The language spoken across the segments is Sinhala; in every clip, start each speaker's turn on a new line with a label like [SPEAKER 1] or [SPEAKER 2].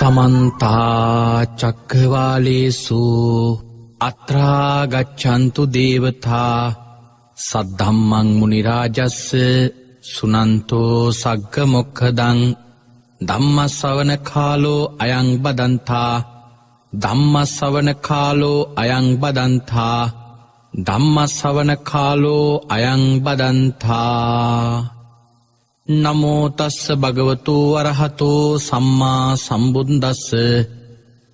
[SPEAKER 1] සමන්තා චක්කවාලේසු අත්‍රා ගච්ඡන්තු දේවතා සද්ධම්මං මුනි රාජස්ස සුනන්තෝ සග්ග මොක්ඛදං ධම්මස්සවන කාලෝ අයං බදන්තා ධම්මස්සවන කාලෝ අයං බදන්තා ධම්මස්සවන කාලෝ අයං බදන්තා නමෝ තස්ස භගවතු අරහතෝ සම්මා සම්බුද්දස්ස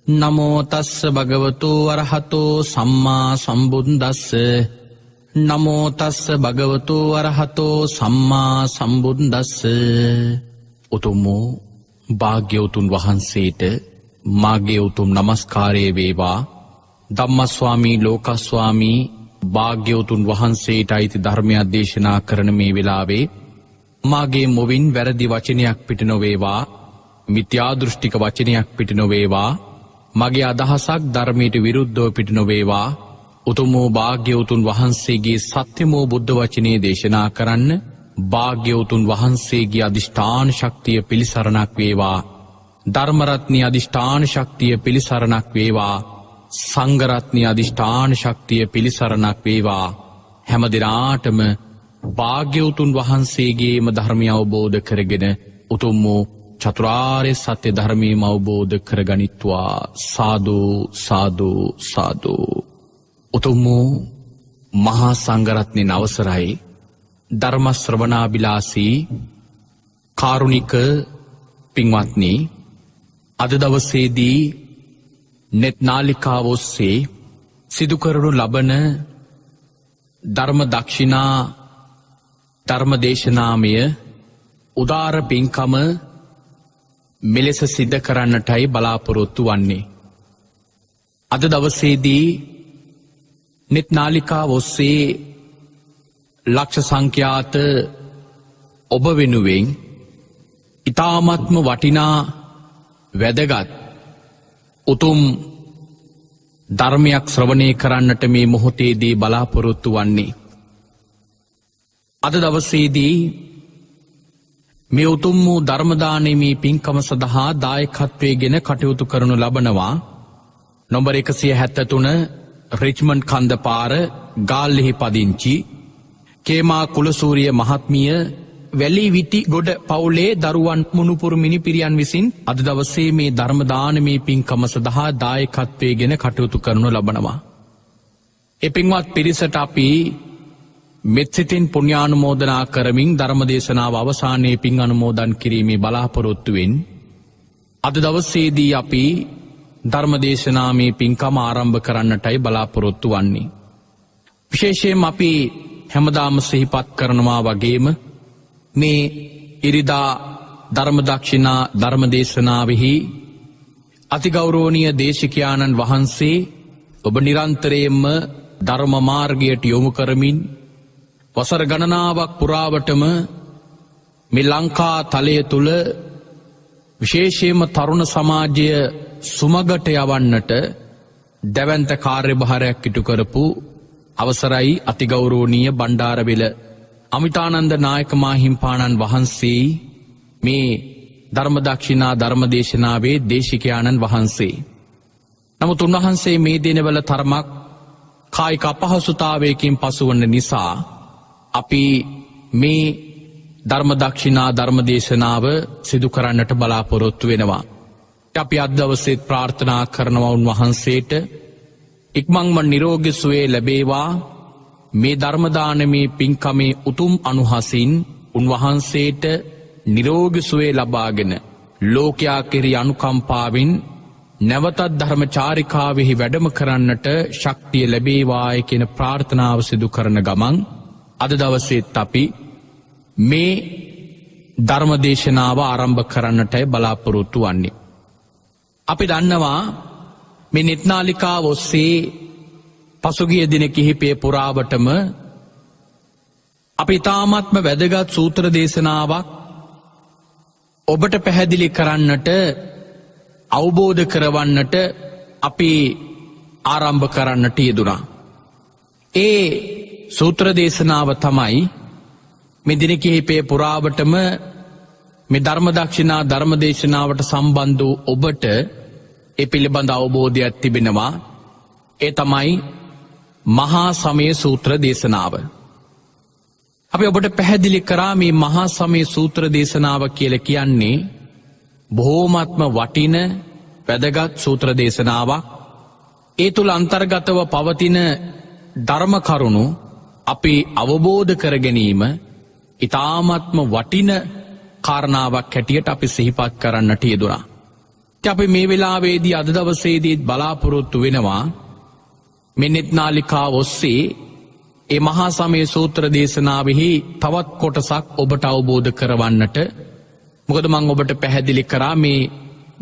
[SPEAKER 1] නමෝ තස්ස භගවතු අරහතෝ සම්මා සම්බුද්දස්ස නමෝ තස්ස භගවතු අරහතෝ සම්මා සම්බුද්දස්ස උතුම් භාග්‍යවතුන් වහන්සේට මාගේ උතුම් නමස්කාරය වේවා. ධම්මස්වාමී ලෝකස්වාමී භාග්‍යවතුන් වහන්සේට අයිති ධර්මයක් දේශනා කරන මේ වෙලාවේ මාගේ මොවින් වැරදි වචනයක් පිට නොවේවා, මිත්‍යා දෘෂ්ටික වචනයක් පිට නොවේවා, මගේ අදහසක් ධර්මයට විරුද්ධව පිට නොවේවා. උතුම් භාග්‍යවතුන් වහන්සේගේ සත්‍යමෝ බුද්ධ වචනේ දේශනා කරන්න භාග්‍යවතුන් වහන්සේගේ අධිෂ්ඨාන ශක්තිය පිළිසරණක් වේවා. ධර්මරත්නයේ අධිෂ්ඨාන ශක්තිය පිළිසරණක් වේවා. සංඝරත්නයේ අධිෂ්ඨාන ශක්තිය පිළිසරණක් වේවා. හැම දිනාටම භාග්‍යවතුන් වහන්සේගේම ධර්මය අවබෝධ කරගෙන උතුම් වූ චතුරාර්ය සත්‍ය ධර්මයම අවබෝධ කරගනිත්වා. සාදු සාදු සාදු. උතුම් වූ මහා සංඝරත්නයේ අවසරයි ධර්ම ශ්‍රවණාබිලාසී කාරුණික පින්වත්නි, අද දවසේදී net නාලිකාව ඔස්සේ සිදු කරනු ලබන ධර්ම දක්ෂිනා ධර්ම දේශනාමය උදාර පින්කම මෙලෙස සිද්ධ කරන්නටයි බලාපොරොත්තු වන්නේ. අද දවසේදී net නාලිකාව ඔස්සේ ලක්ෂ සංඛ්‍යාත ඔබ වෙනුවෙන් ඊ타ත්ම වටිනා වැදගත් උතුම් ධර්මයක් ශ්‍රවණය කරන්නට මේ මොහොතේදී බලාපොරොත්තු වන්නේ. අද දවසේදී මේ උතුම් වූ ධර්ම දානමේ පින්කම සඳහා දායකත්වයෙන් කටයුතු කරනු ලබනවා නම්බර 173 රිච්මන්ඩ් කන්ද පාර ගාල්ලෙහි පදිංචි කේමා කුලසූරිය මහත්මිය වැලි විටි ගොඩ පවුලේ දරුවන් මුණුපුරු මිනිපිරියන් විසින් අද දවසේ මේ ධර්ම දානමේ පින්කම සඳහා දායකත්වයෙන් කටයුතු කරනු ලබනවා. ඒ පින්වත් පිරිසට අපි මෙත්සිතින් පුණ්‍යානුමෝදනා කරමින් ධර්ම දේශනාව අවසානයේ පින් අනුමෝදන් කිරීමේ බලාපොරොත්තුවෙන් අද දවසේදී අපි ධර්ම දේශනාමේ පින්කම ආරම්භ කරන්නටයි බලාපොරොත්තු වන්නේ. විශේෂයෙන් අපි හැමදාම සිහිපත් කරනවා වගේම මේ ඉරිදා ධර්ම දක්ෂිනා ධර්ම දේශනාවෙහි අතිගෞරවනීය දේශිකානන් වහන්සේ ඔබ නිරන්තරයෙන්ම ධර්ම මාර්ගයට යොමු කරමින් වසර ගණනාවක් පුරාවටම මේ ලංකා තලය තුල විශේෂයෙන්ම තරුණ සමාජය සුමගට යවන්නට දැවැන්ත කාර්යභාරයක් ඉටු කරපු අවසරයි අතිගෞරවනීය බණ්ඩාරවෙල අමිතානන්ද නායක මාහිම්පාණන් වහන්සේ මේ ධර්ම දක්ෂිනා ධර්ම දේශනාවේ දේශිකානන් වහන්සේ. නමුත් උන්වහන්සේ මේ දිනවල තරමක් කායික අපහසුතාවයකින් පසුවන නිසා අපි මේ ධර්ම දක්ෂිනා ධර්ම දේශනාව සිදු කරන්නට බලාපොරොත්තු වෙනවා. අපි අද දවසේ ප්‍රාර්ථනා කරනවා උන්වහන්සේට ඉක්මන්ම නිරෝගී සුවය ලැබේවා. මේ ධර්ම දානමේ පින්කමේ උතුම් අනුහසින් උන්වහන්සේට නිරෝගී සුවය ලබාගෙන ලෝකයා කෙරෙහි අනුකම්පාවෙන් නැවතත් ධර්මචාරිකාවෙහි වැඩම කරන්නට ශක්තිය ලැබේවායි කියන ප්‍රාර්ථනාව සිදු කරන ගමන් අද දවසේත් අපි මේ ධර්ම දේශනාව ආරම්භ කරන්නටයි බලාපොරොත්තු වන්නේ. අපි දන්නවා මේ net නාලිකාව ඔස්සේ පසුගිය දින කිහිපය පුරාවටම අපි තාමත්ම වැදගත් සූත්‍ර දේශනාවක් ඔබට පැහැදිලි කරන්නට අවබෝධ කරවන්නට අපි ආරම්භ කරන්නට යෙදුණා. ඒ සූත්‍ර දේශනාව තමයි මේ දින කිහිපය පුරාවටම මේ ධර්මදක්ෂිනා ධර්මදේශනාවට සම්බන්ධ වූ ඔබට ඒ පිළිබඳ අවබෝධයක් තිබෙනවා. ඒ තමයි මහා සමය සූත්‍ර දේශනාව. අපි ඔබට පැහැදිලි කරා මේ මහා සමය සූත්‍ර දේශනාව කියලා කියන්නේ බොහෝමත්ම වටින වැදගත් සූත්‍ර දේශනාවක්. ඒ තුල අන්තර්ගතව පවතින ධර්ම කරුණු අපි අවබෝධ කර ගැනීම ඊ타ත්ම වටින කාරණාවක් හැටියට අපි සිහිපත් කරන්නට යෙදුණා. ඉතින් අපි මේ වෙලාවේදී අද දවසේදී බලාපොරොත්තු වෙනවා මෙන්නෙත් නාලිකාව ඔස්සේ ඒ මහා සමය සූත්‍ර දේශනාවෙහි තවත් කොටසක් ඔබට අවබෝධ කරවන්නට. මොකද මම ඔබට පැහැදිලි කරා මේ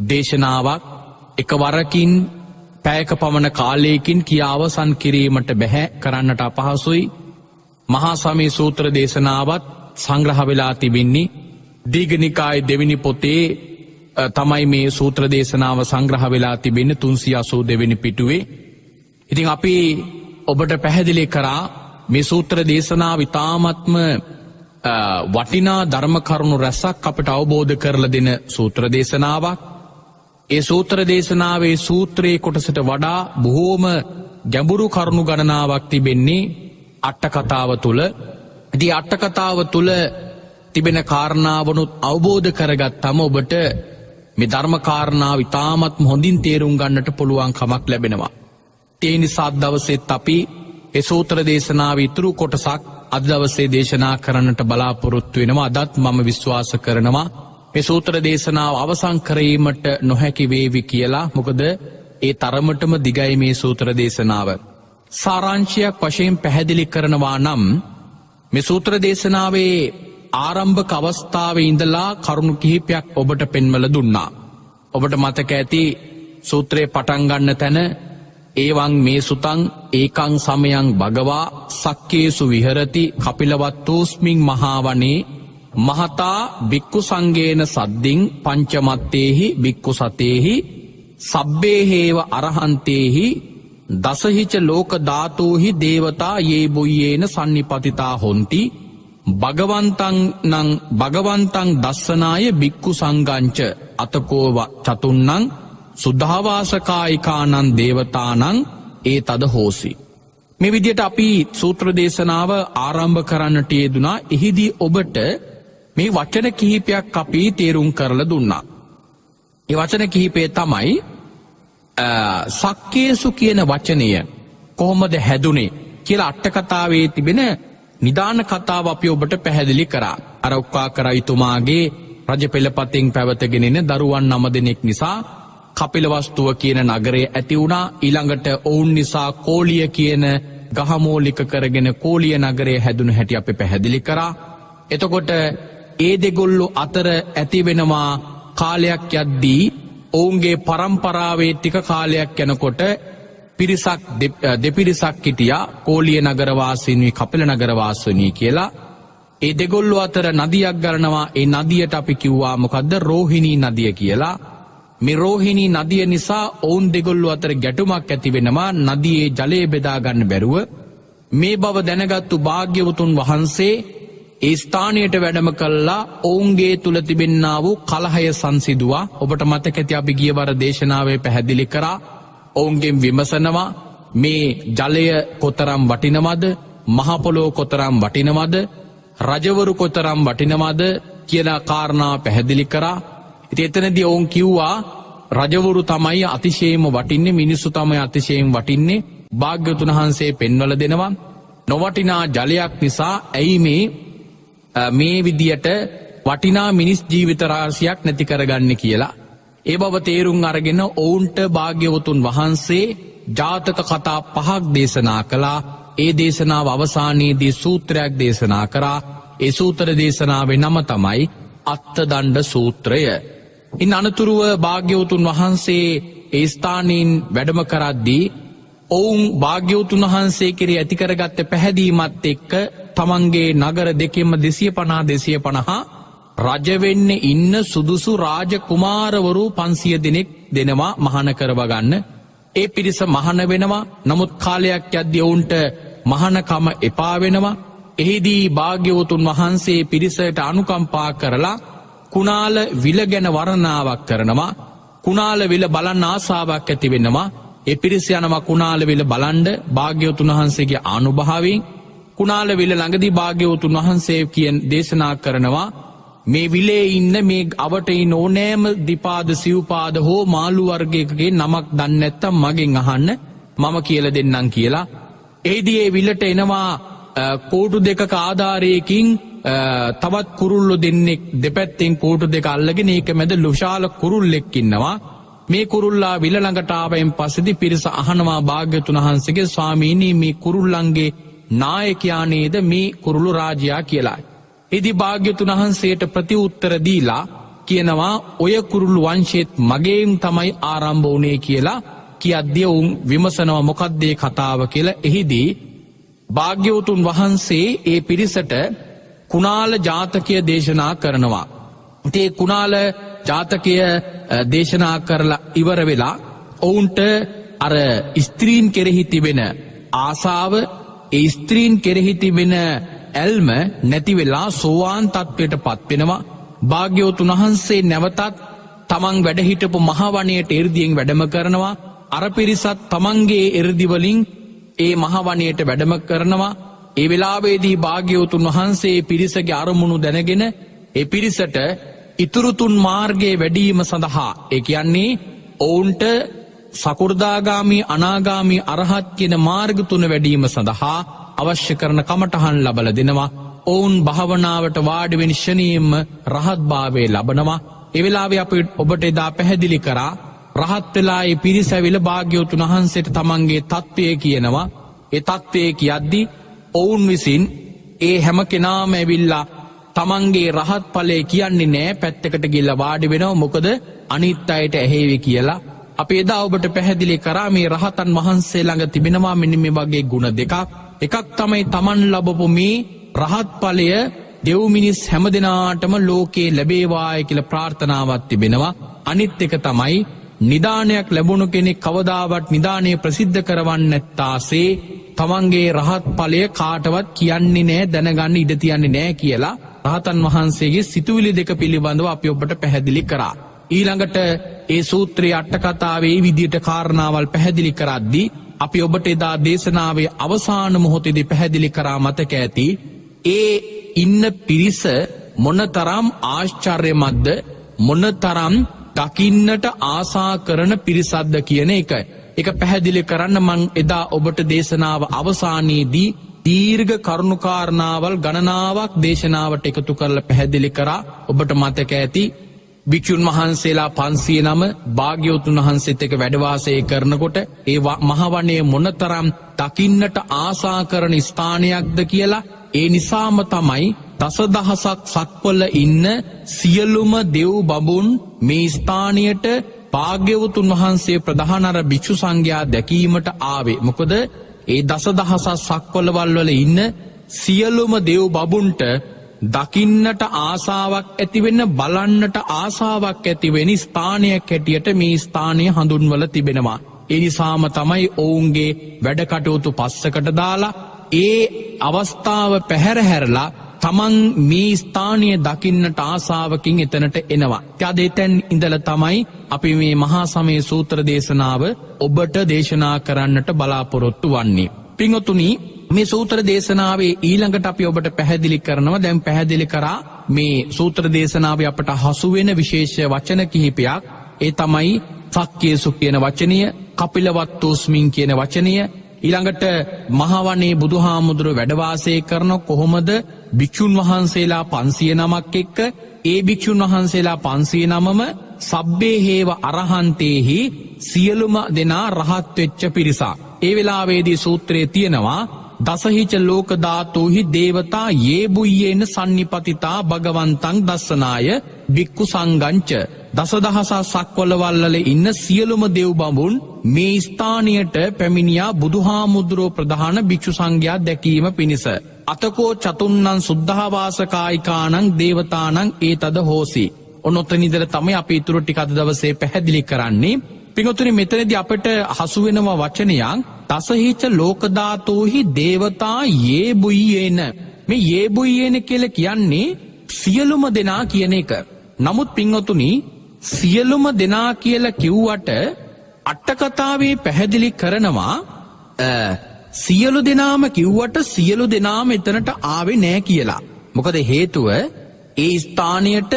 [SPEAKER 1] දේශනාවක් එකවරකින් පැයක පමණ කාලයකින් කියා අවසන් කිරීමට බැහැ, කරන්නට අපහසුයි. මහා සමය සූත්‍ර දේශනාවත් සංග්‍රහ වෙලා තිබෙන්නේ දීඝනිකායේ දෙවෙනි පොතේ තමයි මේ සූත්‍ර දේශනාව සංග්‍රහ වෙලා තිබෙන්නේ 382 වෙනි පිටුවේ. ඉතින් අපි ඔබට පැහැදිලි කරා මේ සූත්‍ර දේශනාව ඉතාමත්ම වටිනා ධර්ම කරුණු රැසක් අපට අවබෝධ කරලා දෙන සූත්‍ර දේශනාවක්. ඒ සූත්‍ර දේශනාවේ සූත්‍රයේ කොටසට වඩා බොහෝම ගැඹුරු කරුණු ගණනාවක් තිබෙන්නේ අට කතාව තුල. ඉතින් අට කතාව තුල තිබෙන කාරණාවනුත් අවබෝධ කරගත්තම ඔබට මේ ධර්ම කාරණාව ඉතාමත් හොඳින් තේරුම් ගන්නට පුළුවන් කමක් ලැබෙනවා. ඒ නිසා අද දවසේත් අපි ඒ සූත්‍ර දේශනාවේ ඉතුරු කොටසක් අද දවසේ දේශනා කරන්නට බලාපොරොත්තු වෙනවා. අදත් මම විශ්වාස කරනවා මේ සූත්‍ර දේශනාව අවසන් කිරීමට නොහැකි වේවි කියලා. මොකද ඒ තරමටම දිගයි මේ සූත්‍ර දේශනාව. සාරාංශයක් වශයෙන් පැහැදිලි කරනවා නම් මේ සූත්‍ර දේශනාවේ ආරම්භක අවස්ථාවේ ඉඳලා කරුණු කිහිපයක් ඔබට පෙන්වලා දුන්නා. ඔබට මතක ඇති සූත්‍රේ පටන් ගන්න තැන ඒවං මේ සුතං ඒකං සමයං භගවා සක්කේසු විහෙරති කපිලවත්තෝස්මින් මහාවනේ මහතා බික්කු සංගේන සද්දින් පංචමත්තේහි බික්කු සතේහි සබ්බේහේව අරහන්තේහි දසහිච ලෝක ධාතෝහි දේවතා යේ බුයේන සන්නිපතිතා හොಂತಿ භගවන්තං දස්සනාය බික්කු සංගංච අතකෝව චතුන්නං සුද්ධාවාසකායිකානං දේවතානං ඒ තද හෝසි. මේ විදිහට අපි සූත්‍ර දේශනාව ආරම්භ කරන්නට යෙදුනා. එහිදී ඔබට මේ වචන කිහිපයක් අපි තේරුම් කරලා දුන්නා. ඒ වචන කිහිපේ තමයි සක්කේසු කියන වචනය කොහොමද හැදුනේ කියලා අට කතාවේ තිබෙන නිදාන කතාව අපි ඔබට පැහැදිලි කරා. අර උක්කාකරයිතුමාගේ රජ පෙළපතෙන් පැවතගෙන එන දරුවන් 9 දෙනෙක් නිසා කපිලවස්තුව කියන නගරය ඇති වුණා. ඊළඟට ඔවුන් නිසා කෝලිය කියන ගහමූලික කරගෙන කෝලිය නගරය හැදුණු හැටි අපි පැහැදිලි කරා. එතකොට ඒ දෙගොල්ලෝ අතර ඇති වෙනවා කාලයක් යද්දී ඔවුන්ගේ පරම්පරාවේ ටික කාලයක් යනකොට පිරිසක් දෙපිරිසක් හිටියා. කෝලිය නගර වාසීන්වි කපිල නගර වාසීන්වි කියලා. ඒ දෙගොල්ලෝ අතර නදියක් ගලනවා. ඒ නදියට අපි කිව්වා මොකද්ද? රෝහිණී නදිය කියලා. මේ රෝහිණී නදිය නිසා ඔවුන් දෙගොල්ලෝ අතර ගැටුමක් ඇති වෙනවා. නදියේ ජලය බෙදා ගන්න බැරුව. මේ බව දැනගත්තු භාග්‍යවතුන් වහන්සේ ඒ ස්ථානයට වැඩම කළා. ඔවුන්ගේ තුල තිබෙන්නා වූ කලහය සංසිඳුවා. ඔබට මතක ඇති අපි ගියවර දේශනාවේ පැහැදිලි කරා. ඔවුන්ගෙන් විමසනවා මේ ජලය කොතරම් වටිනවද? මහ පොළොව කොතරම් වටිනවද? රජවරු කොතරම් වටිනවද කියලා කාරණා පැහැදිලි කරා. ඉතින් එතනදී ඔවුන් කිව්වා රජවරු තමයි අතිශයින්ම වටින්නේ, මිනිස්සු තමයි අතිශයින් වටින්නේ. භාග්‍යවතුන් වහන්සේ පෙන්වලා දෙනවා නොවටිනා ජලයක් නිසා ඇයි මේ විදියට වටිනා මිනිස් ජීවිත රාශියක් නැති කරගන්නේ කියලා. ඒ බව තේරුම් අරගෙන ඔවුන්ට භාග්‍යවතුන් වහන්සේ ජාතක කතා 5ක් දේශනා කළා. ඒ දේශනාව අවසානයේදී සූත්‍රයක් දේශනා කරා. ඒ සූත්‍ර දේශනාවේ නම තමයි අත්තදණ්ඩ සූත්‍රය. ඉන් අනතුරුව භාග්‍යවතුන් වහන්සේ ඒ ස්ථානීන් වැඩම කරද්දී ඔවුන් භාග්‍යවතුන් වහන්සේ කෙරෙහි ඇති කරගත්ත පැහැදීමත් එක්ක තමන්ගේ නගර දෙකෙන්ම 250 රජ වෙන්නේ ඉන්න සුදුසු රාජ කුමාරවරු 500 දෙනෙක් දෙනවා මහාන කරව ගන්න. ඒ පිරිස මහාන වෙනවා. නමුත් කාලයක් යද්දී ඔවුන්ට මහානකම එපා වෙනවා. එහිදී භාග්‍යවතුන් වහන්සේ පිරිසට අනුකම්පා කරලා කුණාල විල ගැන වර්ණනාවක් කරනවා. කුණාල විල බලන්න ආසාවක් ඇති වෙනවා. ඒ පිරිස යනවා කුණාල විල බලන්න භාග්‍යවතුන් වහන්සේගේ අනුභවයෙන්. කුණාල විල ළඟදී භාග්‍යවතුන් වහන්සේ කියන දේශනා කරනවා මේ විලේ ඉන්න මේ අවට ඉන්න ඕනෑම දිපාද සිව්පාද හෝ මාළු වර්ගයකගේ නමක් දන්නේ නැත්තම් මගෙන් අහන්න මම කියලා දෙන්නම් කියලා. එහිදී ඒ විලට එනවා කෝටු දෙකක ආධාරයකින් තවත් කුරුල්ලෝ දෙන්නෙක් දෙපැත්තෙන් කෝටු දෙක අල්ලගෙන ඒක මැද ලුෂාල කුරුල්ලෙක් ඉන්නවා. මේ කුරුල්ලා විල ළඟට ආවයින් පස්සේදී පිරිස අහනවා භාග්‍යවතුන් වහන්සේගේ ස්වාමීනි මේ කුරුල්ලන්ගේ නායකයා නේද මේ කුරුළු රාජයා කියලා. ඉදි භාග්‍යවතුන් වහන්සේට ප්‍රතිඋත්තර දීලා කියනවා ඔය කුරුළු වංශයේත් මගේන් තමයි ආරම්භ වුණේ කියලා කියද්දී උන් විමසනවා මොකක්ද මේ කතාව කියලා. එහිදී භාග්‍යවතුන් වහන්සේ ඒ පිරිසට කුණාල ජාතකය දේශනා කරනවා. ඉතින් කුණාල ජාතකය දේශනා කරලා ඉවර වෙලා ඔවුන්ට අර ස්ත්‍රීන් කෙරෙහි තිබෙන ආසාව ඒ ස්ත්‍රීන් කෙරෙහි තිබෙන ඇල්ම නැති වෙලා සෝවාන් තත්වයට පත් වෙනවා. භාග්‍යවතුන් වහන්සේ නැවතත් තමන් වැඩ හිටපු මහවණයට එර්දියෙන් වැඩම කරනවා. අර පිරිසත් තමන්ගේ එර්දි වලින් ඒ මහවණයට වැඩම කරනවා. ඒ වෙලාවේදී භාග්‍යවතුන් වහන්සේ පිරිසගේ අරමුණු දැනගෙන ඒ පිරිසට ඉතුරු තුන් මාර්ගයේ වැඩිම සඳහා ඒ කියන්නේ ඔවුන්ට සකු르දාගාමී අනාගාමී අරහත් කියන මාර්ග තුන වැඩිම සඳහා අවශ්‍ය කරන කමඨහන් ලබලා දෙනවා. ඔවුන් භාවනාවට වාඩි වෙන ශනියෙම රහත් භාවයේ ලබනවා. ඒ වෙලාවේ අපි ඔබට එදා පැහැදිලි කරා රහත් වෙලා ඒ පිරිස ඇවිල්ලා භාග්‍යවතුන් වහන්සේට තමන්ගේ தත්වය කියනවා. ඒ தත්වය කියද්දී ඔවුන් විසින් ඒ හැම කෙනාම ඇවිල්ලා තමන්ගේ රහත් ඵලය කියන්නේ නෑ පැත්තකට ගිහිල්ලා වාඩි වෙනවා. මොකද අනිත් අයට ඇහෙවි කියලා. අපි එදා ඔබට පැහැදිලි කරා මේ රහතන් වහන්සේ ළඟ තිබෙනවා මෙන්න මේ වගේ ගුණ දෙකක්. එකක් තමයි තමන් ලැබපු මේ රහත් ඵලය දෙව් මිනිස් හැමදෙනාටම ලෝකේ ලැබේවායි කියලා ප්‍රාර්ථනාවක් තිබෙනවා. අනිත් එක තමයි නිදානයක් ලැබුණු කෙනෙක් කවදාවත් නිදානය ප්‍රසිද්ධ කරවන්නේ නැත්තාසේ තමන්ගේ රහත් ඵලය කාටවත් කියන්නේ නෑ දැනගන්න ඉඩ තියන්නේ නෑ කියලා රහතන් වහන්සේගේ සිතුවිලි දෙක පිළිබඳව අපි ඔබට පැහැදිලි කරා. ඊළඟට ඒ සූත්‍රයේ අට කතාවේ විදියට කාරණාවල් පැහැදිලි කරද්දී අපි ඔබට එදා දේශනාවේ අවසාන මොහොතේදී පැහැදිලි කරා මතක ඇති ඒ ඉන්න පිරිස මොනතරම් ආශ්චර්යමත්ද මොනතරම් දකින්නට ආසා කරන පිරිසක්ද කියන එක. ඒක පැහැදිලි කරන්න මං එදා ඔබට දේශනාව අවසානයේදී දීර්ඝ කරුණාකාරණාවල් ගණනාවක් දේශනාවට එකතු කරලා පැහැදිලි කරා. ඔබට මතක ඇති භික්ෂුන් වහන්සේලා 509 භාග්‍යවතුන් වහන්සේත් එක්ක වැඩ වාසය කරනකොට ඒ මහවණේ මොනතරම් දකින්නට ආසා කරන ස්ථානයක්ද කියලා. ඒ නිසාම තමයි දසදහසක් සක්වල ඉන්න සියලුම දෙව් බඹුන් මේ ස්ථානයට භාග්‍යවතුන් වහන්සේ ප්‍රධාන අර භික්ෂු සංඝයා දැකීමට ආවේ. මොකද ඒ දසදහසක් සක්වලවල් වල ඉන්න සියලුම දෙව් බඹුන්ට දකින්නට ආසාවක් ඇති වෙන බලන්නට ආසාවක් ඇති වෙන ස්ථානයක් හැටියට මේ ස්ථානය හඳුන්වලා තිබෙනවා. ඒ නිසාම තමයි ඔවුන්ගේ වැඩ කටයුතු පස්සකට දාලා ඒ අවස්ථාව පැහැර හැරලා තමන් මේ ස්ථානීය දකින්නට ආසාවකින් එතනට එනවා. ඊට එතෙන් ඉඳලා තමයි අපි මේ මහා සමය සූත්‍ර දේශනාව ඔබට දේශනා කරන්නට බලාපොරොත්තු වෙන්නේ. පින්වතුනි, මේ සූත්‍ර දේශනාවේ ඊළඟට අපි ඔබට පැහැදිලි කරනවා. දැන් පැහැදිලි කරා මේ සූත්‍ර දේශනාවේ අපට හසු වෙන විශේෂ වචන කිහිපයක්. ඒ තමයි සක්කේසු කියන වචනය, කපිලවත්තෝස්මින් කියන වචනය. ඊළඟට මහවණේ බුදුහාමුදුරුවෝ වැඩ වාසය කරන කොහොමද භික්ෂුන් වහන්සේලා 509ක් එක්ක ඒ භික්ෂුන් වහන්සේලා 509ම සබ්බේ හේව අරහන්තේහි සියලුම දෙනා රහත් වෙච්ච පිරිසක්. ඒ වෙලාවේදී සූත්‍රයේ තියෙනවා දසහිච ලෝක ධාතුහි දේවතා යේ බුයේන සම්නිපතිතා භගවන්තං දස්සනාය භික්ඛු සංඝංච. දසදහසක් සක්වලවල්වල ඉන්න සියලුම දෙව් බඹුන් මේ ස්ථානයට පැමිණියා බුදුහාමුදුරුවෝ ප්‍රධාන භික්ෂු සංඝයා දැකීම පිණිස. අතකෝ චතුන්නං සුද්ධාවාසකායිකානං දේවතානං ඒතද හෝසි. ඔන්නොතන ඉඳලා තමයි අපි ඊටු ටික අද දවසේ පැහැදිලි කරන්නේ. පින්වතුනි, මෙතනදී අපිට හසු වෙනව වචනයක් දසහිච ලෝක ධාතුහි දේවතා යේ බුයේන. මේ යේ බුයේන කියලා කියන්නේ සියලුම දෙනා කියන එක. නමුත් පින්වතුනි සියලුම දෙනා කියලා කිව්වට අට කතාවේ පැහැදිලි කරනවා සියලු දෙනාම කිව්වට සියලු දෙනාම එතනට ආවේ නෑ කියලා. මොකද හේතුව ඒ ස්ථානයට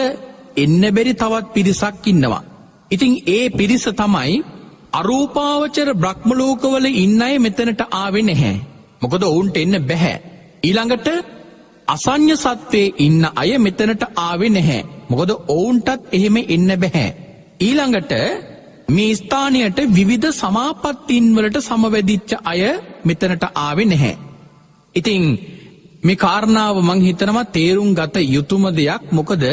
[SPEAKER 1] එන්න බැරි තවත් පිරිසක් ඉන්නවා. ඉතින් ඒ පිරිස තමයි අරූපාවචර බ්‍රහ්ම ලෝකවල ඉන්න අය මෙතනට ආවේ නැහැ. මොකද ඔවුන්ට එන්න බැහැ. ඊළඟට අසඤ්ඤ සත්වයේ ඉන්න අය මෙතනට ආවේ නැහැ. මොකද ඔවුන්ටත් එහෙම එන්න බැහැ. ඊළඟට මේ ස්ථානයට විවිධ සමාපත්තීන් වලට සමවැදිච්ච අය මෙතනට ආවේ නැහැ. ඉතින් මේ කාරණාව මං හිතනවා තේරුම් ගත යුතුම දෙයක්. මොකද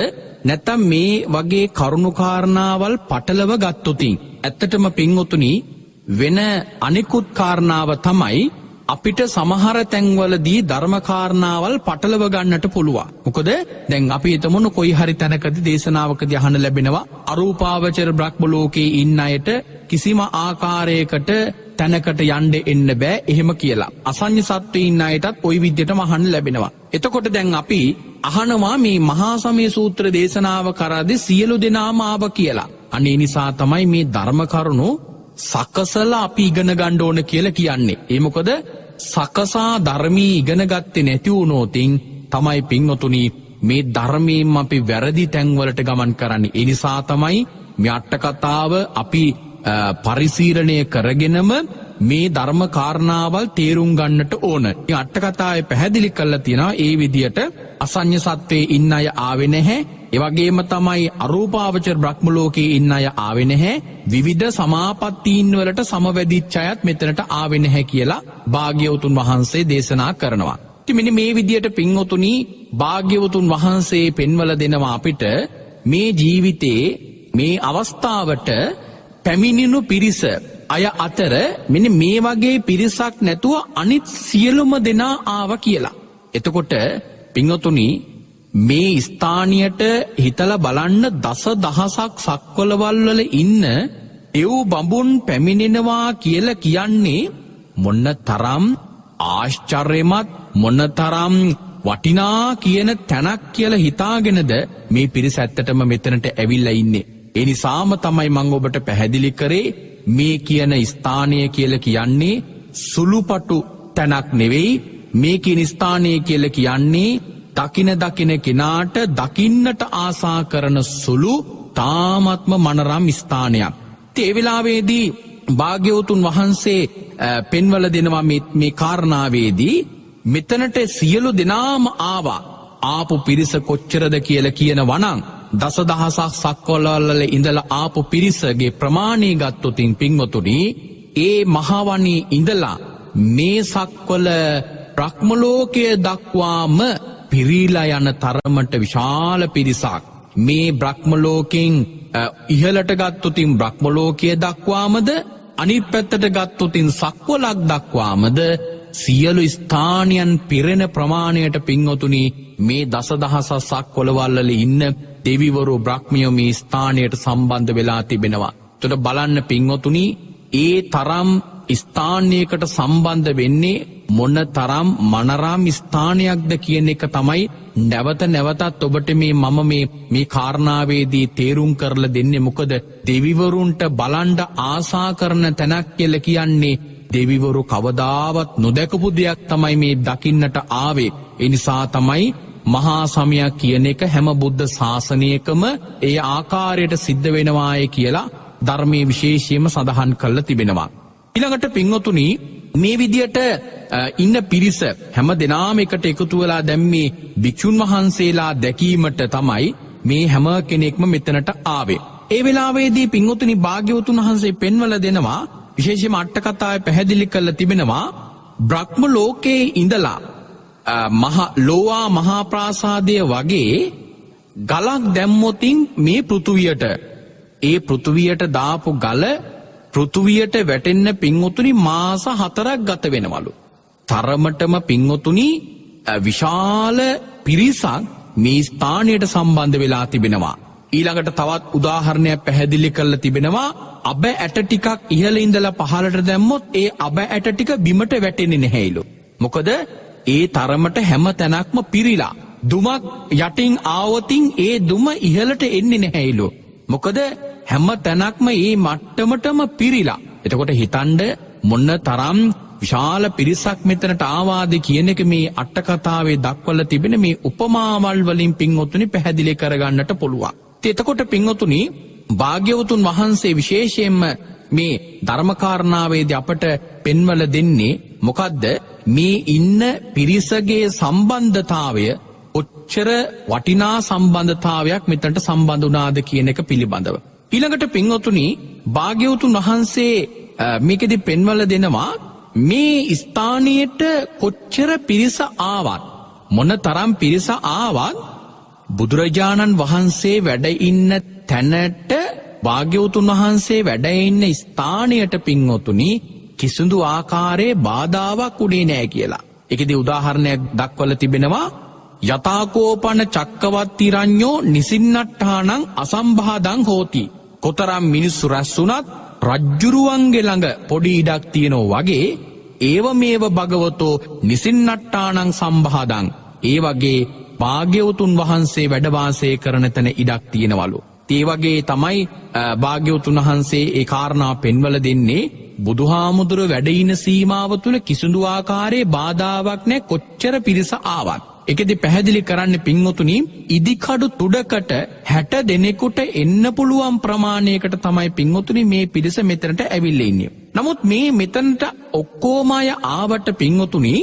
[SPEAKER 1] නැත්තම් මේ වගේ කරුණු කාරණාවල් පටලව ගත්තොතින් ඇත්තටම පින්වතුනි වෙන අනිකුත් කාරණාව තමයි අපිට සමහර තැන්වලදී ධර්ම කාරණාවල් පටලව ගන්නට පුළුවන්. මොකද දැන් අපි හිතමුන කොයි හරි තැනකදී දේශනාවකදී අහන්න ලැබෙනවා අරූපාවචර බ්‍රහ්ම ලෝකේ ඉන්න අයට කිසිම ආකාරයකට තැනකට යන්න එන්න බෑ එහෙම කියලා. අසඤ්ඤ සත්වයේ ඉන්න අයටත් ওই විදිහටම අහන්න ලැබෙනවා. එතකොට දැන් අපි අහනවා මේ මහා සමය සූත්‍ර දේශනාව කරද්දී සියලු දෙනාම ආව කියලා. අනේ නිසා තමයි මේ ධර්ම කරුණු සකසලා අපි ඉගෙන ගන්න ඕන කියලා කියන්නේ. ඒ මොකද සකසා ධර්මී ඉගෙන ගත්තේ නැති වුණොතින් තමයි පින්වතුනි මේ ධර්මයෙන් අපි වැරදි තැන්වලට ගමන් කරන්නේ. ඒ නිසා තමයි මේ අට කතාව අපි පරිශීලනය කරගෙනම මේ ධර්ම කාරණාවල් තේරුම් ගන්නට ඕන. මේ අට කතාවේ පැහැදිලි කරලා තියෙනවා ඒ විදියට අසඤ්ඤ සත්වයේ ඉන්න අය ආවේ නැහැ. ඒ වගේම තමයි අරූපාවචර බ්‍රහ්ම ලෝකයේ ඉන්න අය ආවේ නැහැ. විවිධ සමාපත්තීන් වලට සමවැදිච්ච අයත් මෙතනට ආවේ නැහැ කියලා භාග්‍යවතුන් වහන්සේ දේශනා කරනවා. ඉතින් මෙන්න මේ විදියට පින්වතුනි භාග්‍යවතුන් වහන්සේ පෙන්වලා දෙනවා අපිට මේ ජීවිතේ මේ අවස්ථාවට පැමිණිනු පිරිස අය අතර මෙන්න මේ වගේ පිරිසක් නැතුව අනිත් සියලුම දෙනා ආවා කියලා. එතකොට පින්වතුනි මේ ස්ථානියට හිතලා බලන්න දස දහසක් සක්වලවල් වල ඉන්න එව් බඹුන් පැමිණෙනවා කියලා කියන්නේ මොන තරම් ආශ්චර්යමත් මොන තරම් වටිනා කියන තැනක් කියලා හිතාගෙනද මේ පිරිස ඇත්තටම මෙතනට ඇවිල්ලා ඉන්නේ. ඒ නිසාම තමයි මම ඔබට පැහැදිලි කරේ මේ කියන ස්ථානය කියලා කියන්නේ සුළුපටු තැනක් නෙවෙයි. මේ කියන ස්ථානය කියලා කියන්නේ දකින කෙනාට දකින්නට ආසා කරන සුළු තාමත්ම මනරම් ස්ථානයක්. ඒ වෙලාවේදී භාග්‍යවතුන් වහන්සේ පෙන්වල දෙනවා මේ කාරණාවේදී මෙතනට සියලු දෙනාම ආවා. ආපු පිරිස කොච්චරද කියලා කියනවා නම් දසදහසක් සක්වලවල ඉඳලා ආපු පිරිසගේ ප්‍රමාණය ගත්තොතින් පින්වතුනි ඒ මහවණී ඉඳලා මේ සක්වල බ්‍රහ්ම ලෝකයේ දක්වාම පිරීලා යන තරමට විශාල පිරිසක් මේ බ්‍රහ්ම ලෝකෙන් ඉහළට ගත්තොතින් බ්‍රහ්ම ලෝකයේ දක්වාමද අනිත් පැත්තට ගත්තොතින් සක්වලක් දක්වාමද සියලු ස්ථානයන් පිරෙන ප්‍රමාණයට පින්වතුනි මේ දසදහසක් සක්වලවල ඉන්න දෙවිවරු බ්‍රහ්මියෝ මේ ස්ථානයට සම්බන්ධ වෙලා තිබෙනවා. එතකොට බලන්න පින්වතුනි ඒ තරම් ස්ථානයකට සම්බන්ධ වෙන්නේ මොන තරම් මනරම් ස්ථානයක්ද කියන එක තමයි නැවතත් ඔබට මම මේ කාරණාවේදී තේරුම් කරලා දෙන්නේ. මොකද දෙවිවරුන්ට බලන්න ආසා කරන තැනක් කියලා කියන්නේ දෙවිවරු කවදාවත් නොදකපු දෙයක් තමයි මේ දකින්නට ආවේ. ඒ නිසා තමයි මහා සමයක් කියන එක හැම බුද්ධ ශාසනයකම ඒ ආකාරයට සිද්ධ වෙනවාය කියලා ධර්මයේ විශේෂයෙන්ම සඳහන් කරලා තිබෙනවා. ඊළඟට පින්වතුනි මේ විදියට ඉන්න පිරිස හැම දෙනාම එකට එකතු වෙලා දැන් මේ භික්ෂුන් වහන්සේලා දැකීමට තමයි මේ හැම කෙනෙක්ම මෙතනට ආවේ. ඒ වෙලාවේදී පින්වතුනි භාග්‍යවතුන් වහන්සේ පෙන්වලා දෙනවා විශේෂයෙන්ම අට කතාවේ පැහැදිලි කරලා තිබෙනවා බ්‍රහ්ම ලෝකයේ ඉඳලා ලෝවා මහා ප්‍රාසාදය වගේ ගලක් දැම්මොතින් මේ පෘථුවියට ඒ පෘථුවියට දාපු ගල පෘථුවියට වැටෙන්න පින්වතුනි මාස 4ක් ගත වෙනවලු. තරමටම පින්වතුනි විශාල පිරිසක් මේ ස්ථානයට සම්බන්ධ වෙලා තිබෙනවා. ඊළඟට තවත් උදාහරණයක් පැහැදිලි කරලා තිබෙනවා අබ ඇට ටිකක් ඉහළ ඉඳලා පහළට දැම්මොත් ඒ අබ ඇට ටික බිමට වැටෙන්නේ නැහැලු. මොකද ඒ තරමට හැම තැනක්ම පිරීලා. දුමක් යටින් ආවොතින් ඒ දුම ඉහළට එන්නේ නැහැයිලු. මොකද හැම තැනක්ම මේ මට්ටමටම පිරීලා. එතකොට හිතන්න මොන්න තරම් විශාල පිරිසක් මෙතනට ආවාද කියන එක මේ අට කතාවේ දක්වලා තිබෙන මේ උපමාවල් වලින් පින්වතුනි පැහැදිලි කරගන්නට පුළුවන්. එතකොට පින්වතුනි භාග්‍යවතුන් වහන්සේ විශේෂයෙන්ම මේ ධර්මකාරණාවේදී අපට පෙන්වල දෙන්නේ මොකද්ද? මේ ඉන්න පිරිසගේ සම්බන්ධතාවය ඔච්චර වටිනා සම්බන්ධතාවයක් මෙතනට සම්බන්ධ වුණාද කියන එක පිළිබඳව. ඊළඟට පින්වතුනි භාග්‍යවතුන් වහන්සේ මේකෙදි පෙන්වල දෙනවා මේ ස්ථානයට කොච්චර පිරිස ආවත් මොන තරම් පිරිස ආවත් බුදුරජාණන් වහන්සේ වැඩ ඉන්න තැනට භාග්‍යවතුන් වහන්සේ වැඩ ඉන්න ස්ථානයට පින්වතුනි කිසිදු ආකාරයේ බාධාවක් උනේ නැහැ කියලා. ඒකෙදි උදාහරණයක් දක්වලා තිබෙනවා යතාකෝපන චක්කවත්ති රඤ්ඤෝ නිසින්නට්ඨානං අසම්භාදං හෝති. කොතරම් මිනිස්සු රැස් වුණත් රජ්ජුරුවන්ගේ ළඟ පොඩි ඉඩක් තියෙනවා වගේ ඒව මේව භගවතෝ නිසින්නට්ඨානං සම්භාදං. ඒ වගේ භාග්‍යවතුන් වහන්සේ වැඩ වාසය කරන තැන ඉඩක් තියෙනවලු. ඒ වගේ තමයි භාග්‍යවතුන් වහන්සේ ඒ කාරණා පෙන්වල දෙන්නේ බුදුහාමුදුර වැඩ ඉන සීමාව තුළ කිසිදු ආකාරයේ බාධාවක් නැහැ කොච්චර පිරිස ආවත්. ඒකෙදි පැහැදිලි කරන්න පින්වතුනි ඉදිකඩු තුඩකට 60 දෙනෙකුට එන්න පුළුවන් ප්‍රමාණයකට තමයි පින්වතුනි මේ පිරිස මෙතනට ඇවිල්ලා ඉන්නේ. නමුත් මේ මෙතනට ඔක්කොම අය ආවට පින්වතුනි